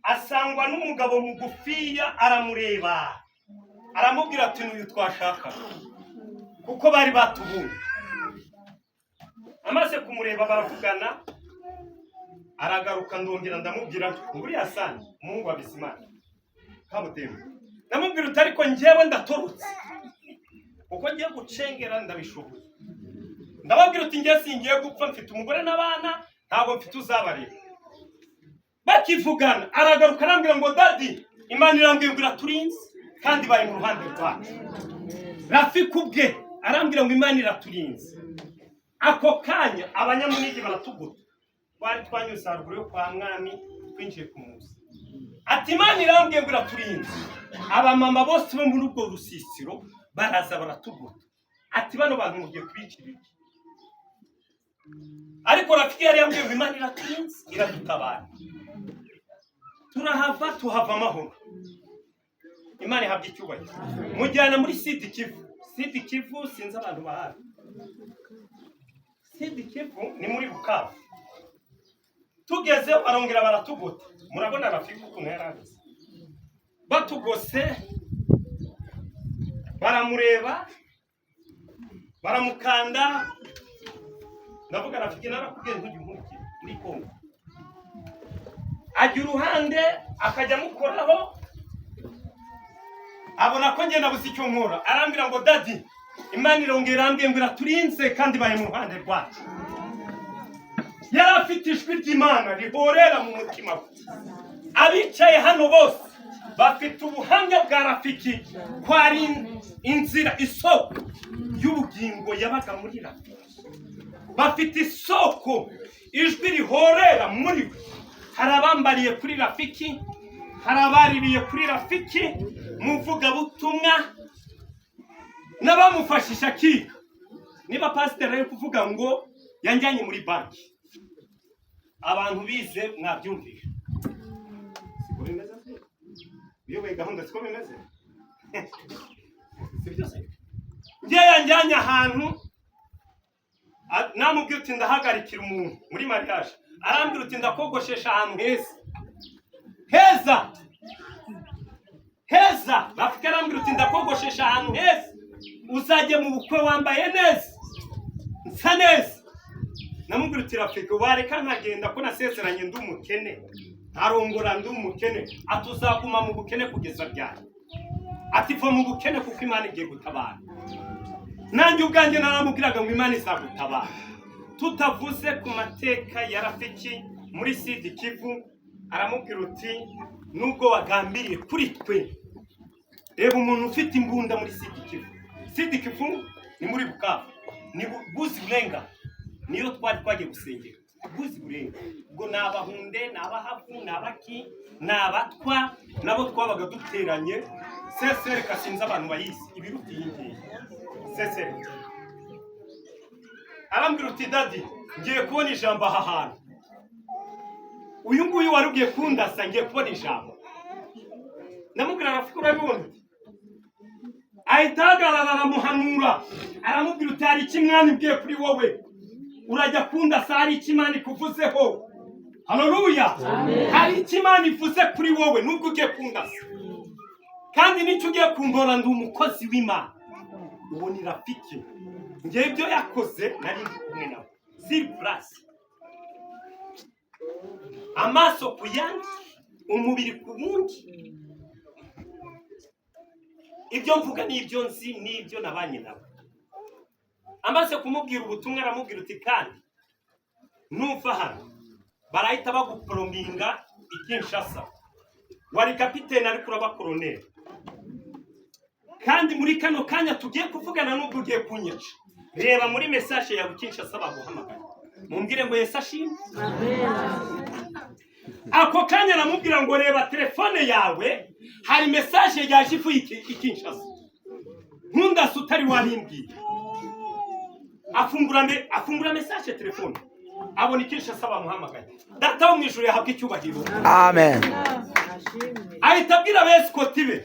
asangwa n'umugabo mugufiya, aramureba aramubwira ati n'uyu twashaka, kuko bari batubunye. Amaze kumureba baravugana, aragaruka ndongera ndamubwira nguriya Sani umuhungu wa Bizimana Kabutembe, ndamubwira uti ariko njyewe ndatorotse kuko ngiye gucengera ndabishoboye. Ndababwira uti njye singiye gupfa, mfite umugore n'abana, ntabwo mfite uzabareba. Bakivugana aragaruka arambwira ngo dadi Imana irambwira ngo iraturinze kandi bari mu ruhande rwacu. Rafiki ubwe arambwira ngo Imana iraturinze. Ako kanya abanyamunigi baratuguta, twari twanyuze haruguru yo kwa mwami twinjiye ku muzi. Ati Imana irambwira ngo iraturinze. Abamama bose bo muri ubwo rusisiro baraza baratuguta. Ati bano bantu mugiye kubicira iki? Ariko Rafiki yari yambwiye ngo Imana iraturinze iradutabara. Turahava tuhava amahoro. Imana ihabwa icyubahiro. Mujyana muri Sud Kivu. Sud Kivu sinzi abantu bahazi. Sud Kivu ni muri Bukavu. Tugeze barongera baratuguta. Murabona Rafiki ukuntu yarabize. Batugose baramureba baramukanda. Ndavuga Rafiki narakubwiye ntujye unkurikira muri Kongo. Ajya uruhande akajya mukoraho, abona ko njye nabuze icyo nkora, arambwira ngo dadi Imana irongera irambwira ngo iraturinze kandi baye mu ruhande rwacu. Yari afite ijwi ry'Imana rihorera mu mutima we. Abicaye hano bose bafite ubuhamya bwa Rafiki ko ari inzira, isoko y'ubugingo yabaga muri Rafiki. Bafite isoko, ijwi rihorera muri we. Hari abambariye kuri Rafiki, hari abaririye kuri Rafiki, muvugabutumwa n'abamufashisha akiga. Niba pasiteri ari kuvuga ngo yanjyanye muri banki, abantu bize mwabyumvisha. Siko bimeze se? Uyoboye gahunda siko bimeze? Si byose? Njye yanjyanye ahantu, namubwira uti ndahagarikira umuntu muri mariage. Arambwira uti ndakogoshesha ahantu heza. Heza! Heza! Rafiki arambwira uti ndakogoshesha ahantu heza. Uzajye mu bukwe wambaye neza. Nsa neza. Namubwira uti Rafiki wareka nkagenda ko nasezeranye ndi umukene. Ntarongora ndi umukene. Ati uzaguma mu bukene kugeza ryari? Ati va mu bukene kuko Imana igiye gutabara. Nanjye ubwanjye naramubwiraga ngo Imana izagutabara. Tutavuze ku mateka ya Rafiki muri Sud Kivu, aramubwira uti nubwo wagambiriye kuri twe, reba umuntu ufite imbunda muri Sud Kivu. Sud Kivu ni muri Bukavu, ni Buzi Burenga, niyo twari twagiye gusengera. Buzi Burenga ubwo nabahunde, nabahafu, nabaki, nabatwa, nabo twabaga duteranye. Sesere kasinza abantu bayisi ibiruti yingiye. Sesere arambwira uti dadi ngiye kubona ijambo aha hantu. Uyu nguyu wari ugiye kundasa ngiye kubona ijambo. Namubwira Rafiki urabibona? Ahita ahagarara aramuhanura. Aramubwira uti hari iki Imana ibwiye kuri wowe? Urajya kundasa hari iki Imana ikuvuzeho? Haleluya! Hari iki Imana ivuze kuri wowe nubwo ugiye kundasa? Kandi nicyo ugiye kumbora ndi umukozi w'Imana. Uwo ni Rafiki. Ngiye ibyo yakoze nari ndi kumwe nawe. Silvras. Amaso ku yandi, umubiri ku wundi. Ibyo mvuga n'ibyo nzi n'ibyo nabanye nawe. Amaze kumubwira ubutumwa aramubwira uti kandi nuva hano barahita baguporominga i Kinshasa. Wari kapiteni ariko uraba koloneli. Kandi muri kano kanya tugiye kuvugana n'ubwo ugiye kunyica. Reba muri message ya Kinshasa baguhamagara. Mumbwire ngo Yesu ashimwe. Ako kanya namubwira ngo reba telefone yawe hari message yaje ivuye i Kinshasa. Nkunda sutari wabimbwiye. afungura message telefone abona ikintu asaba muhamagaye data wo mwijuru yahabwa icyubahiro Amen. ahita abwira besikoti be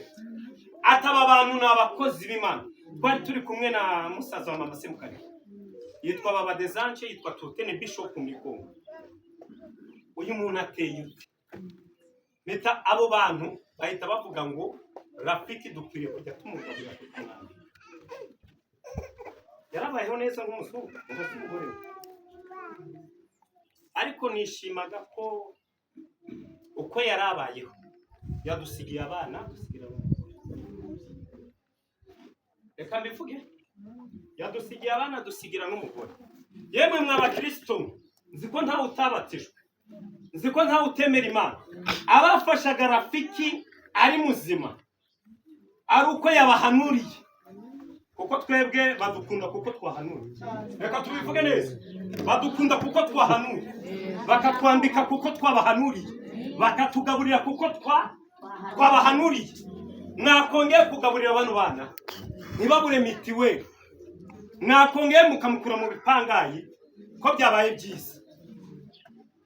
ataba abantu n'abakozi b'Imana twari turi kumwe na musaza wa mama Semukari yitwa Baba Desanche yitwa Totene Bishop Mikongo uyu muntu ateye meta abo bantu bahita bavuga ngo Rafiki dukwiriye kujya tumugaburira kuko yarabayeho neza nk'umusuru umugore ariko nishimaga ko uko yarabayeho yadusigiye abana dusigira reka mbivuge yadusigiye abana dusigira n'umugore yemwe mw'abakristo nzi ko ntawe utabatijwe nzi ko ntawe utemera Imana abafashaga Rafiki ari muzima ari uko yabahanuriye kuko twebwe badukunda kuko twahanuriye reka tubivuge neza badukunda kuko twahanuriye bakatwambika kuko twabahanuriye bakatugaburira kuko twabahanuriye mwakongeye kugaburira abantu bana ntibabure mitiweli mwakongeye mukamukura mu bipangayi ko byabaye byiza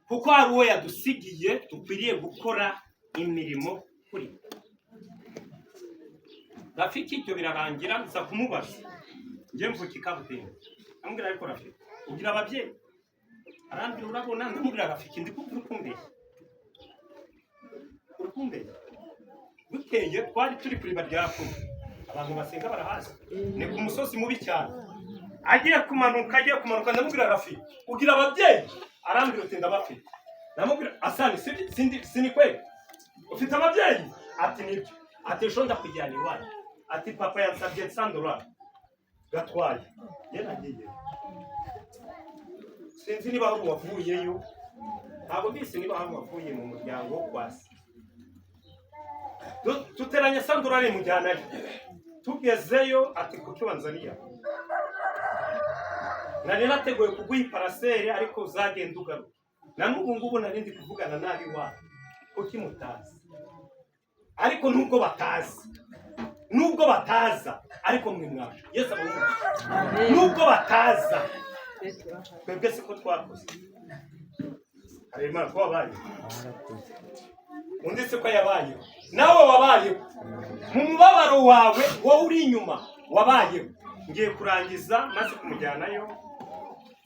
kuko hari uwo yadusigiye dukwiriye gukora imirimo kuri Rafiki icyo birarangira nza kumubaza njye mvuka ikabutembe ambwira ariko Rafiki ugira ababyeyi arambwira urabona ndamubwira Rafiki ndi kurukumbeye bukeye twari turi kuri baryako abantu basenga barahaza ni ku musozi mubi cyane agiye kumanuka ndamubwira Rafiki ugira ababyeyi arambwira uti ndabafite ndamubwira asani sini kweli ufite ababyeyi ati nibyo ati ejo ndakujyana iwanyu ati papa yansabye $100 gatwaye nagiye sinzi niba aho wavuyeyo ntabwo bise niba aho wavuye mu muryango kwasi tuteranye $100 mujyanayo tugezeyo ati kuki wanzaniya nari nateguye kuguha iparaseri ariko uzagenda ugaruka na n'ubu ngubu narindi kuvugana nabi wa kuki mutazi ariko nubwo bataza ariko mwe mwaje Yesu abavuga nubwo bataza twebwe siko twakoze arema ko wabaye undi siko yabaye nawe wabaye mu mubabaro wawe wowe uri inyuma wabaye ngiye kurangiza maze kumujyanayo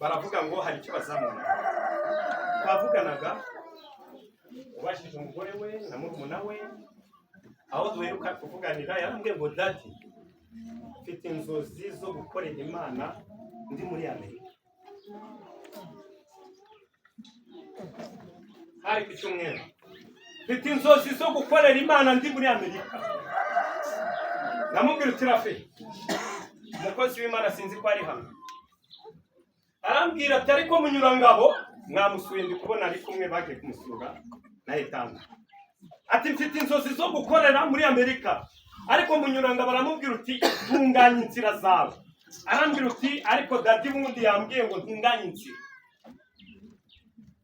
baravuga ngo hari icyo bazamuna twavuganaga ubashije umugore we na murumuna we aho duheruka kuvuganira yarambwiye ngo dadi mfite inzozi zo gukorera Imana ndi muri Amerika hari ku cyumweru mfite inzozi zo gukorera Imana ndi muri Amerika namubwira uti Rafiki umukozi w'Imana sinzi ko ari hano arambwira ati ariko Munyurangabo mwamusuye ndi kubona ari kumwe bagiye kumusura na Etanga ati mfite inzozi zo gukorera muri Amerika ariko Munyurangabo baramubwira uti tunganya inzira zawe arambwira uti ariko dadi wundi yambwiye ngo ntunganye inzira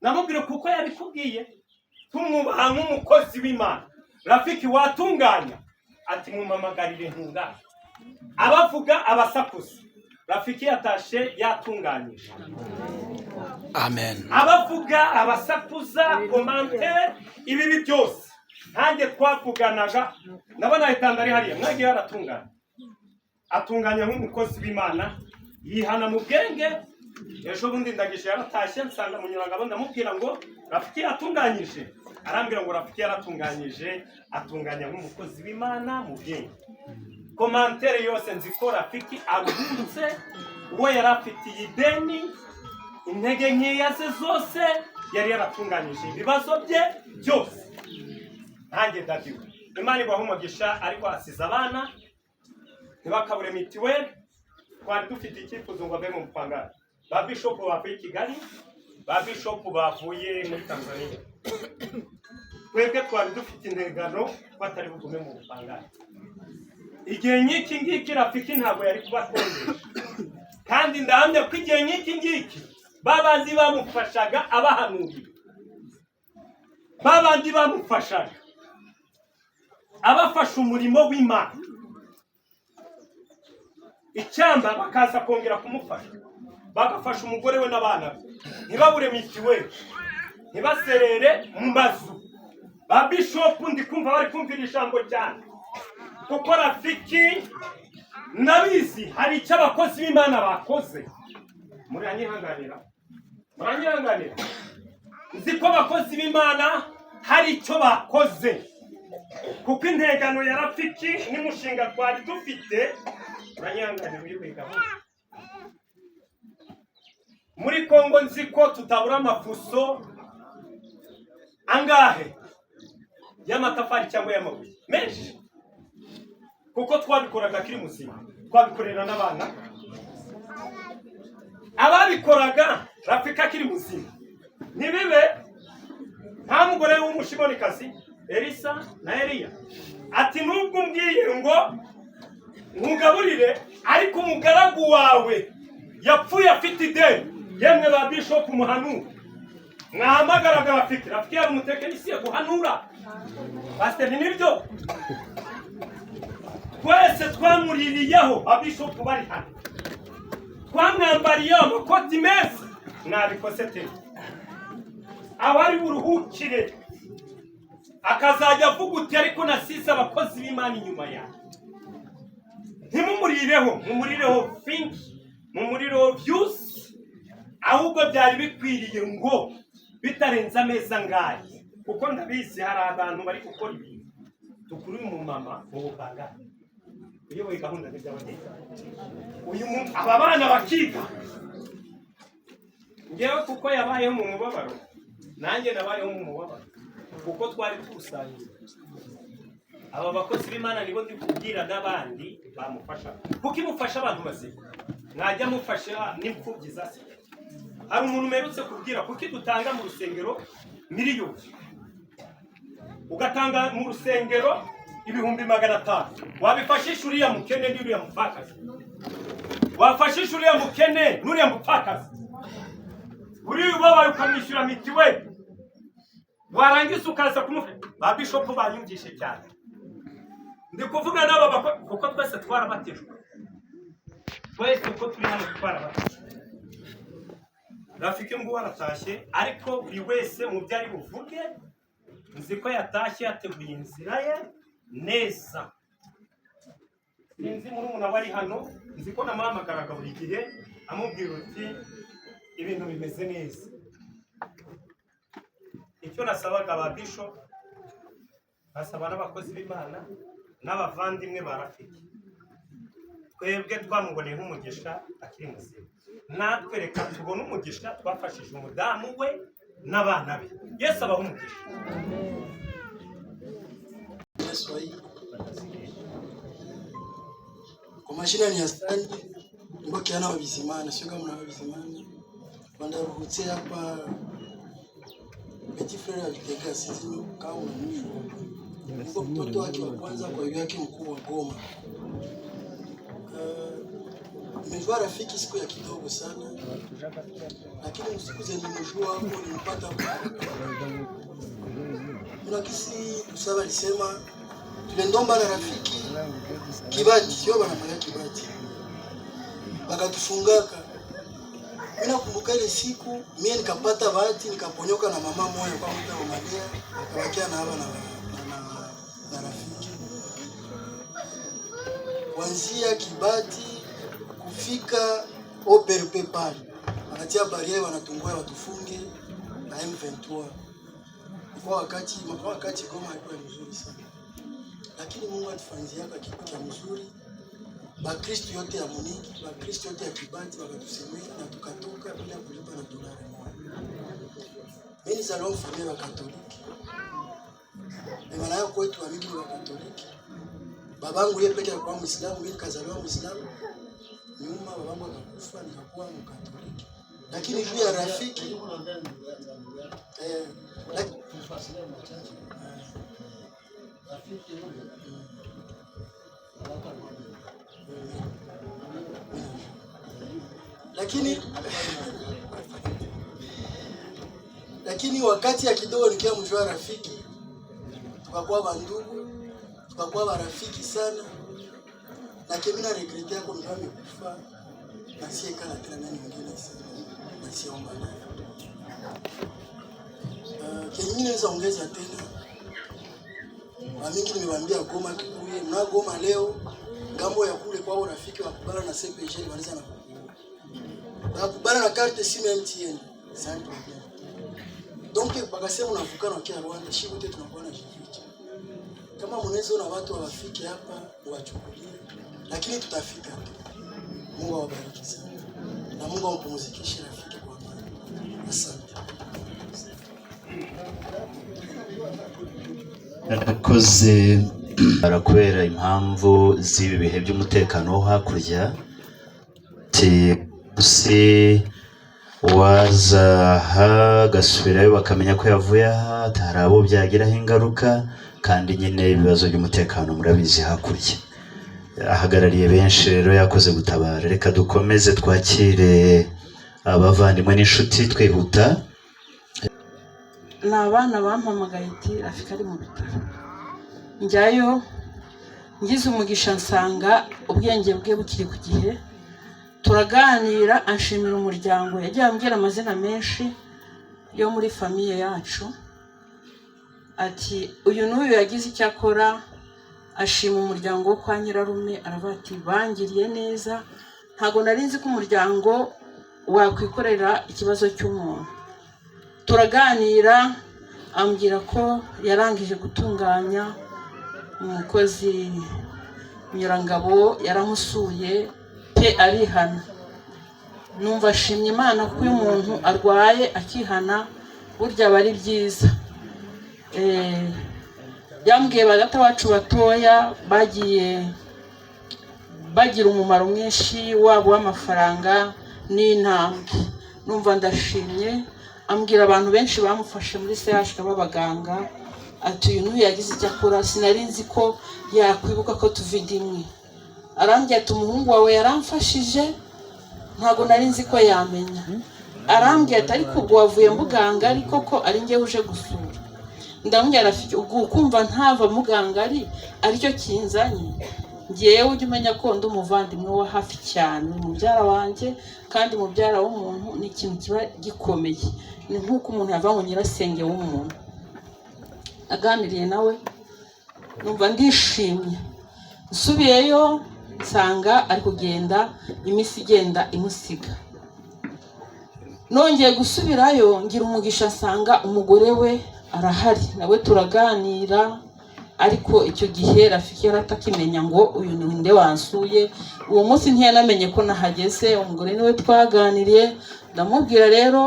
namubwira kuko yabikubwiye tumwubaha nk'umukozi w'Imana Rafiki watunganya ati mumamagarire ntunganye abavuga abasakuza Rafiki yatashe yatunganyije Amen. abavuga abasakuza commentaire ibi byose ntange twavuganaga ndabona Etanga ari hariya mwagiye atunganya nk'umukozi w'Imana yihana mu bwenge ejo bundi ndagije yaratashye nsanga Munyurangabo ndamubwira ngo Rafiki yatunganyije arambwira ngo Rafiki yaratunganyije atunganya nk'umukozi w'Imana mu bwenge commentaire yose nziko Rafiki aruhutse uwo yarafitiye ideni intege nkeya ze zose yari yaratunganyije ibibazo bye byose ntange dadiwe Imana ibaha umugisha ariko asize abana ntibakabure mitiweli twari dufite icyifuzo ngo abe mu mupangano ba Bishop bavuye i Kigali ba Bishop bavuye muri Tanzania twebwe twari dufite intengano batari bugume mu mupangano igihe nyiki ngiki Rafiki ntabwo yari kubatondesha kandi ndahamya ko igihe nyiki ngiki babandi bamufashaga abahanurira babandi bamufashaga abafasha umurimo w'Imana icyamba bakaza kongera kumufasha bagafasha umugore we n'abana be, ntibabure mitiweli, ntibaserere mu mazu. Ba Bishop ndi kumva bari kumvira ijambo cyane, kuko Rafiki nabizi hari icyo abakozi b'Imana bakoze. Muranyihanganira, nzi ko abakozi b'Imana hari icyo bakoze, kuko integano ya Rafiki n'umushinga twari dufite. Muranyihanganira uyibigaho. Muri Kongo nzi ko tutabura amafuso angahe y'amatafari cyangwa y'amabuye menshi, kuko twabikoraga kiri muzima, twabikorera n'abana. Ababikoraga Rafiki akiri muzima ntibibe nta mugore w'umushimonikazi Elisa na Eliya ati nubwo umbwiye ngo nkugaburire, ariko umugaragu wawe yapfuye afite ideni. Yemwe ba Bishop muhanura, mwahamagaraga Rafiki. Rafiki yari umutekinisiye guhanura. Pastor nibyo twese twamuririyeho, ba Bishop bari hano twamwambariye amakoti meza. Mwabikoze te abari buruhukire, akazajya avuga uti ariko nasize abakozi b'Imana inyuma yawe. Ntimumurireho, mumurireho think, mumurireho views, ahubwo byari bikwiriye ngo bitarenza ameza ngaye, kuko ndabizi hari abantu bari gukora ibintu. Tukuri mu mama mu buganga uyoboye gahunda z'ababyeyi, aba bana bakiga. Ngewe kuko yabayeho mu mubabaro, nanjye nabayeho mu mubabaro, kuko twari tukusanye. Aba bakozi b'Imana nibo ndi kubwira n'abandi bamufasha, kuko imufasha abantu bazima. Mwajya mufasha n'imfubyi zase. Hari umuntu merutse kubwira, kuko dutanga mu rusengero miliyoni, ugatanga mu rusengero 500,000, wabifashisha uriya mukene n'uriya mupfakazi, wafashisha uriya mukene n'uriya mupfakazi, uriya ubabaye ukamwishyura mitiweli, warangiza ukaza kumufasha. Ba Bishop banyumvishe cyane, ndi kuvuga n'aba kuko twese twarabatijwe, twese uko turi hano twarabatijwe. Rafiki ngo waratashye, ariko buri wese mu byari buvuge nzi ko yatashye yateguye inzira ye neza. Sinzi muri umuntu wari hano, nzi ko namuhamagaraga buri gihe amubwira uti ibintu bimeze neza. Icyo nasabaga ba Bishop, basaba n'abakozi b'Imana n'abavandimwe ba Rafiki, twebwe twamuboneye nk'umugisha akiri muzima. Natwe reka tubone umugisha twafashije umudamu we n'abana be. Yesu abaha umugisha. Kwa majina ni Hassan, niko kiana wa Bizimana, sio kama wa Bizimana. Wandaruhutse hapa petit frère aliteka sisi kama mwisho. Niko mtoto wake wa kwanza kwa bibi yake mkuu wa Goma. Nimejua Rafiki siku ya kidogo sana, lakini usiku zenye nimejua hapo nilipata kuna kisi kusaba lisema tulendomba na Rafiki kibati, sio bana maya kibati, bakatufungaka. Mimi nakumbuka ile siku mimi nikapata bahati nikaponyoka na mama moyo kwa mtu wa Maria, akawakia na hapa na Rafiki. Kuanzia kibati kufika OPRP pale, wanatia bariere wanatungua watufunge na M23. Kwa wakati Goma ilikuwa mzuri sana, lakini Mungu atufanyiaka kitu cha mzuri. Bakristo yote ya Muniki, Bakristo yote ya Kibati wakatusemea na tukatoka bila kulipa na dolari moja. Mimi ni zalio familia wa Katoliki. Maana yao kwetu wa mingi wa Katoliki. Babangu yeye pekee alikuwa Muislamu, mimi nikazaliwa Muislamu. Nyuma babangu akakufa nikakuwa Mkatoliki. Lakini juu ya Rafiki lakini wakati ya kidogo nikiwa mjua Rafiki, tukakuwa bandugu, tukakuwa barafiki sana. Lakini mimi na regrete yako mjua amekufa. na sie kana tena nani mwingine na siomba naye. Kingine naweza ongeza tena. Mingi nimewaambia Goma Kikuye, mna Goma leo ngambo ya kule kwao rafiki wa kubala na CPG waliza na kukuwa. Kubala na carte simu ya MTN. Asante. Donc bakasema unavukana kwa Rwanda, shibu tetu tunakuwa na jificha. Kama mnaweza na watu wafike hapa wachukulie, lakini tutafika. Mungu awabariki sana. Na Mungu ampumzikishe rafiki kwa amani. Asante. Nakoze barakubera impamvu z'ibi bihe by'umutekano wo hakurya se waza aha gasubirayo bakamenya ko yavuye aha, hari abo byagiraho ingaruka, kandi nyine ibibazo by'umutekano murabizi hakurya. Ahagarariye benshi rero yakoze gutabara. Reka dukomeze twakire abavandimwe n'inshuti twihuta. Ni abana bampamagaye ati Rafiki ari mu bitaro. Njyayo ngize umugisha nsanga ubwenge bwe bukiri ku gihe, turaganira, anshimira umuryango. Yagiye ambwira amazina menshi yo muri famiye yacu, ati uyu n'uyu yagize icyo akora, ashima umuryango wo kwa Nyirarume, aravuga ati bangiriye neza, ntago nari nzi ko umuryango wakwikorera ikibazo cy'umuntu. Turaganira, ambwira ko yarangije gutunganya, umukozi Nyirangabo yaramusuye pe arihana. Numva ashimye Imana ko uyu muntu arwaye akihana burya bari byiza. Yambwiye bagata wacu batoya bagiye bagira umumaro mwinshi wabo w'amafaranga n'intambwe. Numva ndashimye. Ambwira abantu benshi bamufashe muri CH b'abaganga, ati uyu n'uyu yagize icyo akora, sinari nzi ko yakwibuka ko tuvida imwe. Arambwira ati umuhungu wawe yaramfashije, ntago nari nzi ko yamenya. Arambwira ati ariko ubwo wavuye muganga ariko ko ari njye uje gusura. Ndamubwira Rafiki, ubwo ukumva ntava muganga aricyo kinzanye, ngiyewe ujye umenya ko ndi umuvandimwe wa hafi cyane, mubyara wanjye, kandi mubyara w'umuntu ni ikintu kiba gikomeye. Ni nk'uko umuntu yava mu nyirasenge w'umuntu. Aganiriye nawe numva ndishimye. Nsubiyeyo nsanga ari kugenda, iminsi igenda imusiga. Nongeye gusubirayo ngira umugisha nsanga umugore we arahari, nawe turaganira. Ariko icyo gihe Rafiki yaratakimenya ngo uyu ni nde wansuye. Uwo munsi ntiyanamenye ko nahageze. Umugore niwe twaganiriye, ndamubwira rero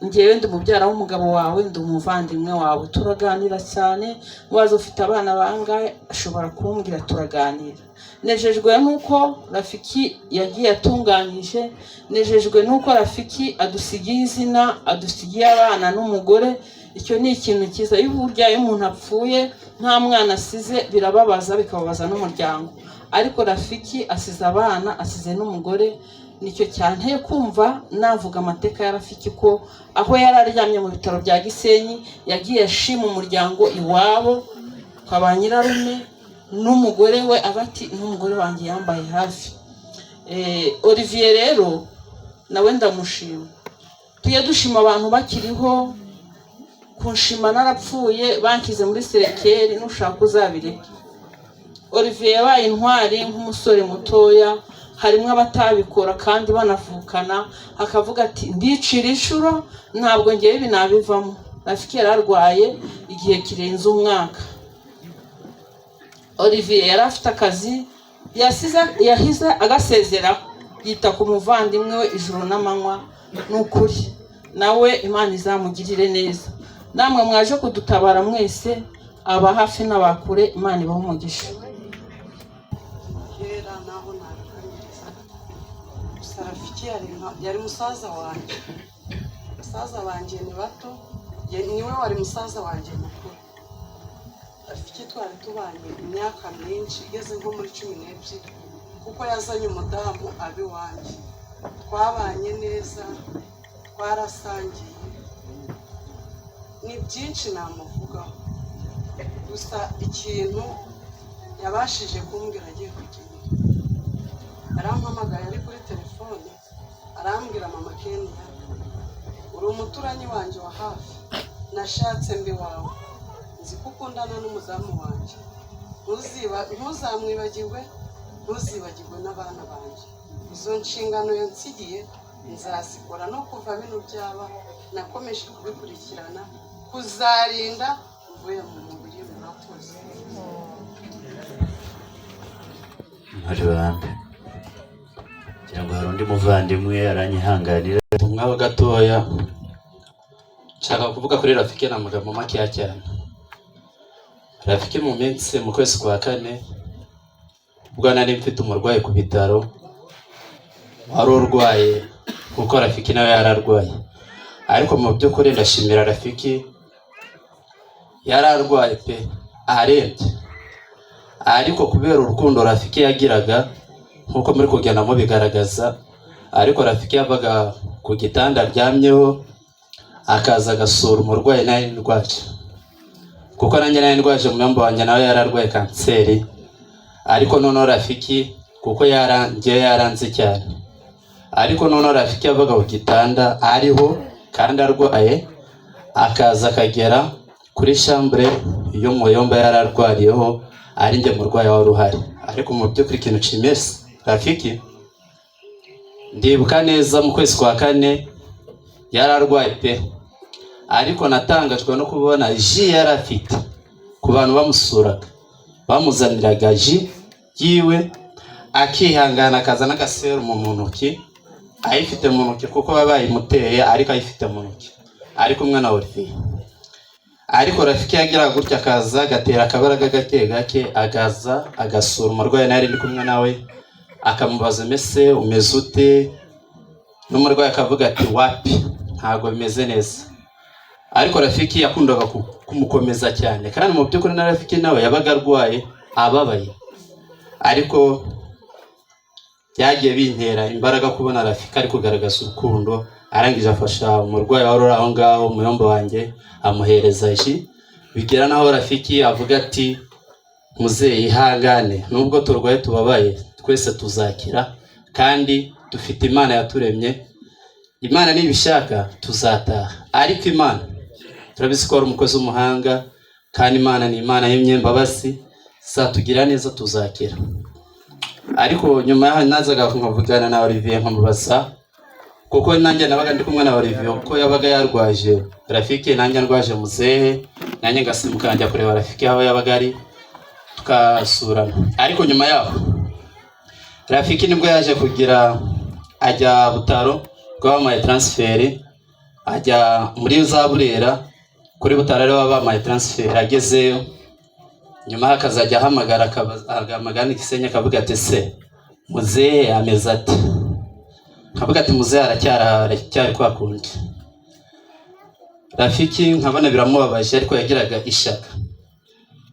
ngewe ndi mubyara w'umugabo wawe, ndi umuvandimwe wawe. Turaganira cyane, waza ufite abana bangahe ashobora kumbwira, turaganira. Nejejwe nuko Rafiki yagiye atunganyije, nejejwe nuko Rafiki adusigiye izina, adusigiye abana n'umugore. Icyo ni ikintu cyiza. Iyo burya umuntu apfuye nta mwana asize birababaza, bikababaza n'umuryango. Ariko Rafiki asize abana, asize n'umugore. Nicyo cyanteye kumva navuga amateka ya Rafiki, ko aho yararyamye mu bitaro bya Gisenyi yagiye ashima umuryango iwabo kwa ba Nyirarume n'umugore we, abati n'umugore wanjye yambaye hafi. Olivier rero nawe ndamushima. Tuye dushima abantu bakiriho, kunshima narapfuye bankize muri serekeri nushaka uzabireke. Olivier yabaye intwari nk'umusore mutoya, harimo abatabikora kandi banavukana, akavuga ati ndicira inshuro ntabwo ngiye binabivamo. Rafiki yararwaye igihe kirenze umwaka. Olivier yari afite akazi, yahize agasezera, yita ku muvandimwe we ijoro n'amanywa. N'ukuri nawe Imana izamugirire neza. Namwe mwaje kudutabara mwese, aba hafi n'abakure, Imana ibahe umugisha. Kera naho narakanyiriza, Rafiki yari musaza wanjye. Musaza wanjye ni bato, niwe wari musaza wanjye mukuru. Rafiki twari tubanye imyaka myinshi, igeze nko muri 12, kuko yazanye umudamu abi wanjye. Twabanye neza, twarasangiye. Ni byinshi namuvugaho, gusa ikintu yabashije kumbwira agiye kugenda. Arampamagaye ari kuri telefone, arambwira mama Kenya, uri umuturanyi wanjye wa hafi, nashatse mbi wawe, nzi ko ukundana n'umuzamu wanjye, ntuzamwibagirwe, ntuzibagirwe n'abana banjye. Izo nshingano yansigiye nzasikora, no kuva bino byaba nakomeje kubikurikirana kuzarinda uvuye mu mubiri. Murakoze. Hari bambe kugira ngo hari undi muvandimwe aranyihanganira umwabo gatoya. Nshaka kuvuga kuri Rafiki na magambo makeya cyane. Rafiki mu minsi mu kwezi kwa kane ubwo nari mfite umurwayi ku bitaro, wari urwaye kuko Rafiki nawe yararwaye, ariko mu by'ukuri ndashimira Rafiki, yararwaye pe arembye, ariko kubera urukundo Rafiki yagiraga nkuko muri kugenda mu bigaragaza, ariko Rafiki yabaga ku gitanda aryamyeho akaza agasura umurwayi nawe ndwaje, kuko nanjye nawe ndwaje mu myamba wanjye nawe yararwaye kanseri, ariko noneho Rafiki kuko yaranze cyane, ariko noneho Rafiki yabaga ku gitanda ariho kandi arwaye, akaza akagera kuri chambre yo mu yomba yararwariyeho ari njye murwayi wari uhari. Ariko mu by'ukuri ikintu cimese Rafiki, ndibuka neza mu kwezi kwa kane yararwaye pe, ariko natangajwe no kubona ji yarafite ku bantu bamusuraga, bamuzaniraga ji yiwe akihangana akaza n'agaserumu mu ntoki, ayifite mu ntoki kuko babayimuteye, ariko ayifite mu ntoki ari kumwe na Olivier. Ariko Rafiki yagiraga gutya akaza agatera akabaraga gake gake, agaza agasura umurwayi nari ndi kumwe nawe, akamubaza mese umeze ute, n'umurwayi akavuga ati wapi ntago bimeze neza. Ariko Rafiki yakundaga kumukomeza cyane, kandi mu by'ukuri na Rafiki nawe yabaga arwaye ababaye, ariko byagiye bintera imbaraga kubona Rafiki ari kugaragaza urukundo. Arangije afasha umurwayi wari uri aho ngaho umuyombo wanjye amuhereza ji, bigera naho Rafiki avuga ati muzeyi ihangane, nubwo turwaye tubabaye twese tuzakira, kandi dufite Imana yaturemye, Imana nibishaka tuzataha, ariko Imana turabizi ko ari umukozi w'umuhanga, kandi Imana ni Imana y'imbabazi, zatugira neza tuzakira. Ariko nyuma yaho nazaga kumuvugana na Olivier nkamubaza, kuko nanjye nabaga ndi kumwe na Olivier ko yabaga yarwaje Rafiki, nanjye ndwaje muzehe, nanjye ngasimuka njya kureba Rafiki aho yabaga ari tukasurana. Ariko nyuma yaho Rafiki nibwo yaje kugira ajya Butaro bw'abamaye transfert, ajya muri za Burera kuri Butaro rero bamaye transfert. Agezeyo nyuma akazajya ahamagara ahamagara Gisenyi akavuga ati se muzehe ameze ati, akavuga ati muzehe aracyari kwa kundi. Rafiki nkabona biramubabaje, ariko yagiraga ishaka.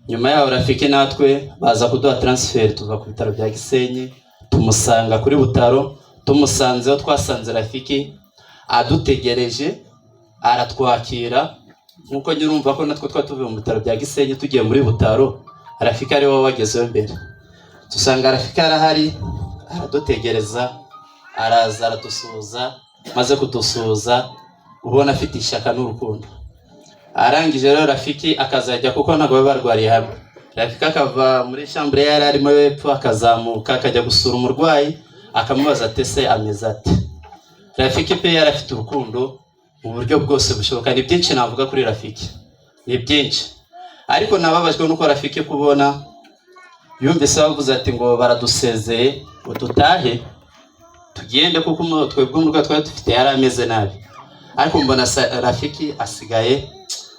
Nyuma yaho Rafiki natwe baza kuduha transfert tuva ku bitaro bya Gisenyi, tumusanga kuri Butaro. Tumusanzeho twasanze Rafiki adutegereje, aratwakira nkuko nyurumva ko natwe twatuvuye mu bitaro bya Gisenyi tugiye muri Butaro, Rafiki ari wowe wagezeho mbere. Tusanga Rafiki arahari aradutegereza, araza aradusuhuza, maze kudusuhuza ubona afite ishaka n'urukundo. Arangije rero Rafiki akazajya, kuko ntabwo barwariye hamwe, Rafiki akava muri chambre yari arimo hepfo akazamuka akajya gusura umurwayi, akamubaza ati se ameze ati. Rafiki pe yarafite urukundo mu buryo bwose bushoboka. Ni byinshi navuga kuri Rafiki, ni byinshi, ariko nababajwe nuko Rafiki kubona yumvise bavuze ati ngo baradusezeye ngo dutahe tugende, kuko twebwe umurwayi twari dufite yari ameze nabi. Ariko mbona Rafiki asigaye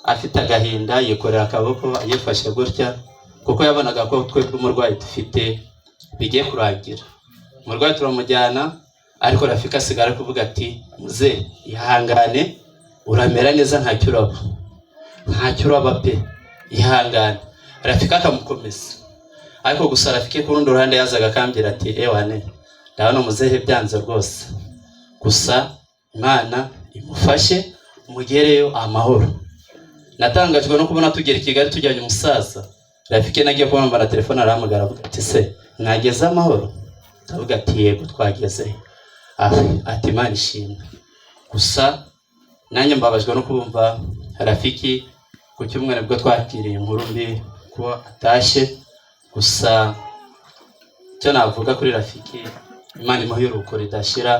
afite agahinda, yikorera akaboko yifashe gutya, kuko yabonaga ko twebwe umurwayi dufite bigiye kurangira. Umurwayi turamujyana, ariko Rafiki asigara kuvuga ati muze ihangane, uramera neza, ntacyo uraba pe, ihangane. Rafiki akamukomeza, ariko gusa Rafiki ku rundi ruhande yazaga akambwira ati ewane ndabona muzehe byanze rwose, gusa Imana imufashe mugereyo amahoro. Natangajwe no kubona tugera i Kigali tujyanye umusaza. Rafiki nagiye kubona telefone arahamagara avuga ati se mwageze amahoro? Ndavuga ati yego twageze. ati Imana ishimwe. Gusa nanjye mbabajwe no kumva Rafiki ku cyumweru bwo twakiriye inkuru mbi ko atashye. Gusa icyo navuga kuri Rafiki, Imana imuhe uruko ridashira,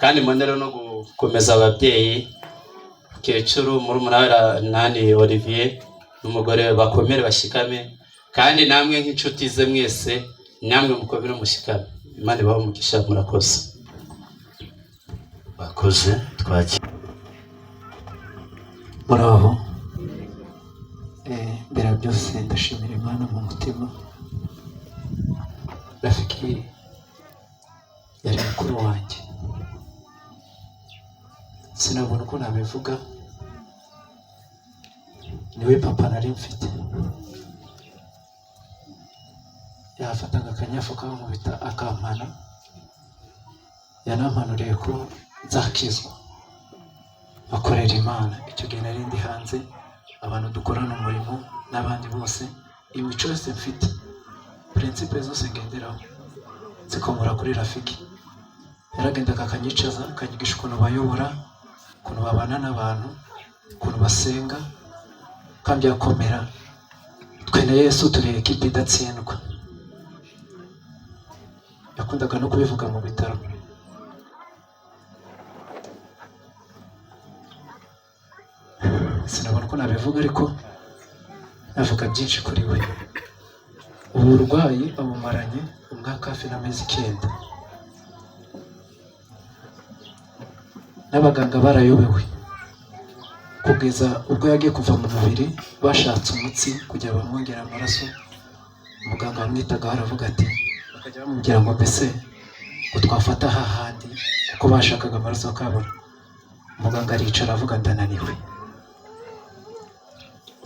kandi mbonera no gukomeza ababyeyi Kecuru murumuna we Nani Olivier n'umugore we bakomere bashikame, kandi namwe nk'inshuti ze mwese namwe mukomere mushikame. Imana ibahe umugisha. Murakoze. bakoze twakira. Muraho. Mbere ya byose ndashimira Imana mu mutima. Rafiki yari mukuru wanjye, sinabona uko nabivuga. Niwe papa nari mfite. Yafataga akanyafu kankubita akampana, yanampanuriye ko nzakizwa akorera Imana. Icyo gihe nari ndi hanze, abantu dukorana umurimo n'abandi bose, imico yose mfite, principe zose ngenderaho zikomora kuri Rafiki. Yaragendaga akanyicaza akanyigisha ukuntu bayobora, ukuntu babana n'abantu, ukuntu basenga, kandi yakomera. Twe na Yesu turi ekipe idatsindwa. Yakundaga no kubivuga mu bitaro. Sinabona uko nabivuga, ariko navuga byinshi kuri we. Ubu burwayi abumaranye umwaka hafi n'amezi 9. N'abaganga barayobewe kugeza ubwo yagiye kuva mu mubiri, bashatse umutsi kugira bamwongere amaraso. Umuganga wamwitaga aravuga ati, bakajya bamubwira ngo mbese ngo twafata hahandi kuko bashakaga amaraso akabona. Umuganga aricara avuga ndananiwe.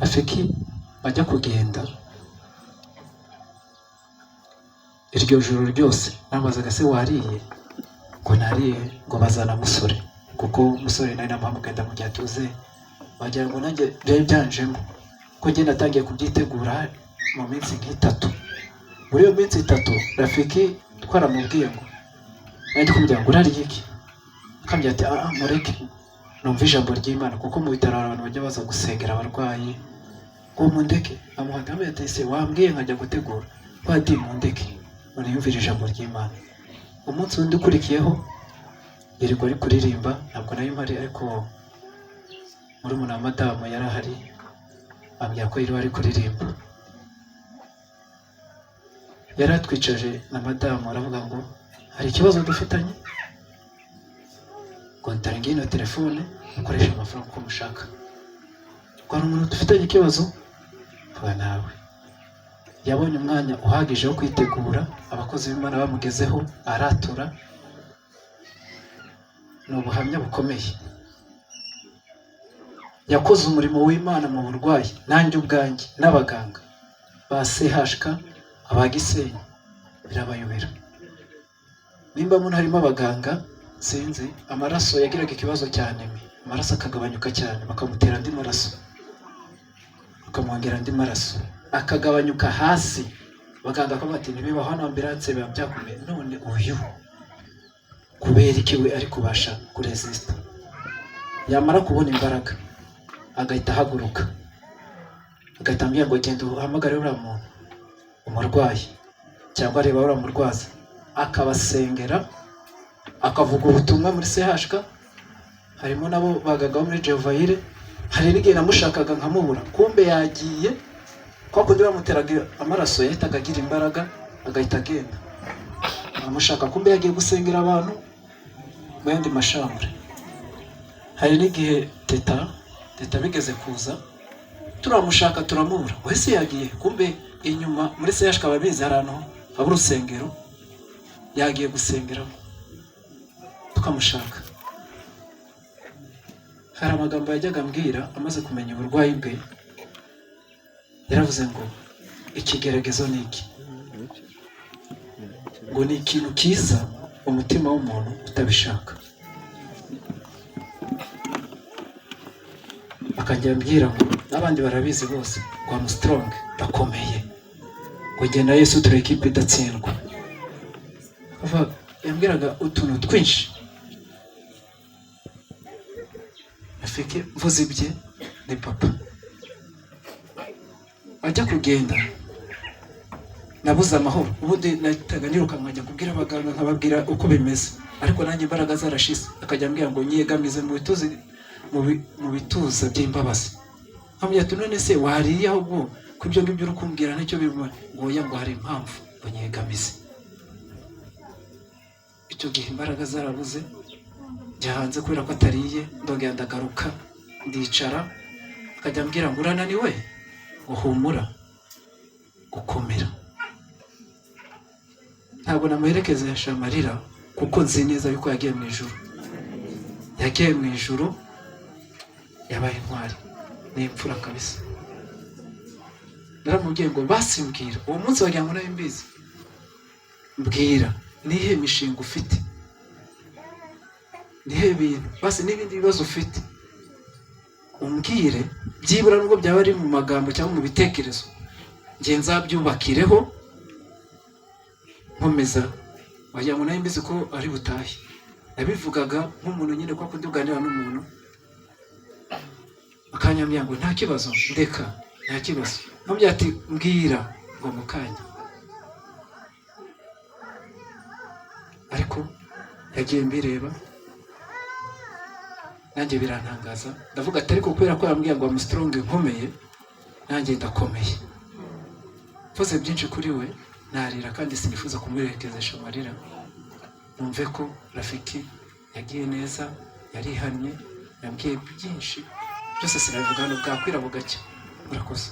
Rafiki ajya kugenda, iryo joro ryose nambazaga se wariye? Ngo nariye. Ngo bazana musore, kuko musore nari namuhamagaye mu gihe atuze, bagira ngo nanjye byari byanjemo ko njye natangiye kubyitegura mu minsi nk'itatu. Muri iyo minsi 3 Rafiki twaramubwiye ngo nandi kumubwira ngo urariye iki, akambwira ati mureke numva ijambo ry'Imana, kuko mu bitaro abantu bajya baza gusengera abarwayi. Ngo mundeke, amuhagame ati wambwiye nkajya gutegura, bati mundeke none yumvira ijambo ry'Imana. Umunsi wundi ukurikiyeho yirirwa ari kuririmba, ntabwo nayo mpari, ariko murumuna wa madamu yari ahari, ambwira ko yirirwa ari kuririmba. Yari atwicaje na madamu, aravuga ngo hari ikibazo dufitanye, ngo ntange ino telefone ukoresha amafaranga uko mushaka. Ngo hari umuntu dufitanye ikibazo, vuga nawe. Yabonye umwanya uhagije wo kwitegura, abakozi b'Imana bamugezeho, aratura. Ni ubuhamya bukomeye. Yakoze umurimo w'Imana mu burwayi, nanjye ubwanjye n'abaganga ba CHK, abagisenyi birabayobera. Nimba muntu harimo abaganga sinzi, amaraso yagiraga ikibazo cyane, amaraso akagabanyuka cyane, bakamutera andi maraso, bakamwongera andi maraso, akagabanyuka hasi. Baganga ko bati nibiba hano ambulance biba byakomeye. None uyu kubera iki we ari kubasha kuresista? Yamara kubona imbaraga agahita ahaguruka, agahita ambwira ngo genda uhamagare uriya muntu umurwayi, cyangwa areba uriya murwaza, akabasengera, akavuga ubutumwa muri CHK. Harimo nabo baganga muri Jevaire. Hari n'igihe namushakaga nkamubura, kumbe yagiye, kwa kundi bamuteraga amaraso yahitaga agira imbaraga, agahita agenda. Amushaka kumbe yagiye gusengera abantu mu yandi mashambure. Hari n'igihe teta bigeze kuza, turamushaka turamubura, wese yagiye, kumbe inyuma muri CHK babizi hari ahantu haba urusengero, yagiye gusengeramo, tukamushaka. Hari amagambo yajyaga ambwira amaze kumenya uburwayi bwe. Yaravuze ngo ikigeragezo ni iki? Ngo ni ikintu kiza umutima w'umuntu utabishaka. Akajya ambwira ngo n'abandi barabizi bose, ngo I'm strong, bakomeye, ngo njye na Yesu turi ekipe idatsindwa. Yambwiraga utuntu twinshi Rafiki mvuze ibye ni papa. Ajya kugenda nabuze amahoro, ubundi nahitaga niruka nkajya kubwira abaganga nkababwira uko bimeze, ariko nanjye imbaraga zarashize. Akajya ambwira ngo nyegamize mu bituza by'imbabazi. Nkamubwira ati none se wariye ahubwo ko ibyo ngibyo uri kumbwira nicyo bimara? Ngo oya, ngo hari impamvu ngo nyegamize. Icyo gihe imbaraga zarabuze, njya hanze kubera ko atariye, ndongera ndagaruka ndicara. Akajya ambwira ngo urananiwe, ngo humura, gukomera. Ntabwo namuherekezesha amarira kuko nzi neza yuko yagiye mu ijuru. Yagiye mu ijuru, yabaye intwari, ni imfura kabisa. Naramubwiye ngo basi mbwira, uwo munsi wagira ngo nawe mbizi, mbwira nihe mishinga ufite, nihe bintu basi n'ibindi bibazo ufite umbwire, byibura nubwo byaba ari mu magambo cyangwa mu bitekerezo, njye nzabyubakireho nkomeza. Wagira ngo nawe mbizi ko ari butahe. Nabivugaga nk'umuntu nyine ko akunda kuganira n'umuntu, akanyambwira ngo nta kibazo, ndeka nta kibazo. Nkamubwira ati mbwira, ngo mu kanya. Ariko yagiye mbireba, nanjye birantangaza. Ndavuga ati ariko kubera ko yambwiye ngo I'm strong, nkomeye, nanjye ndakomeye. Mvuze byinshi kuri we, narira kandi sinifuza kumuherekezesha amarira. Numve ko Rafiki yagiye neza, yarihannye, yambwiye byinshi, byose sinabivuga hano, bwakwira bugacya. Murakoze.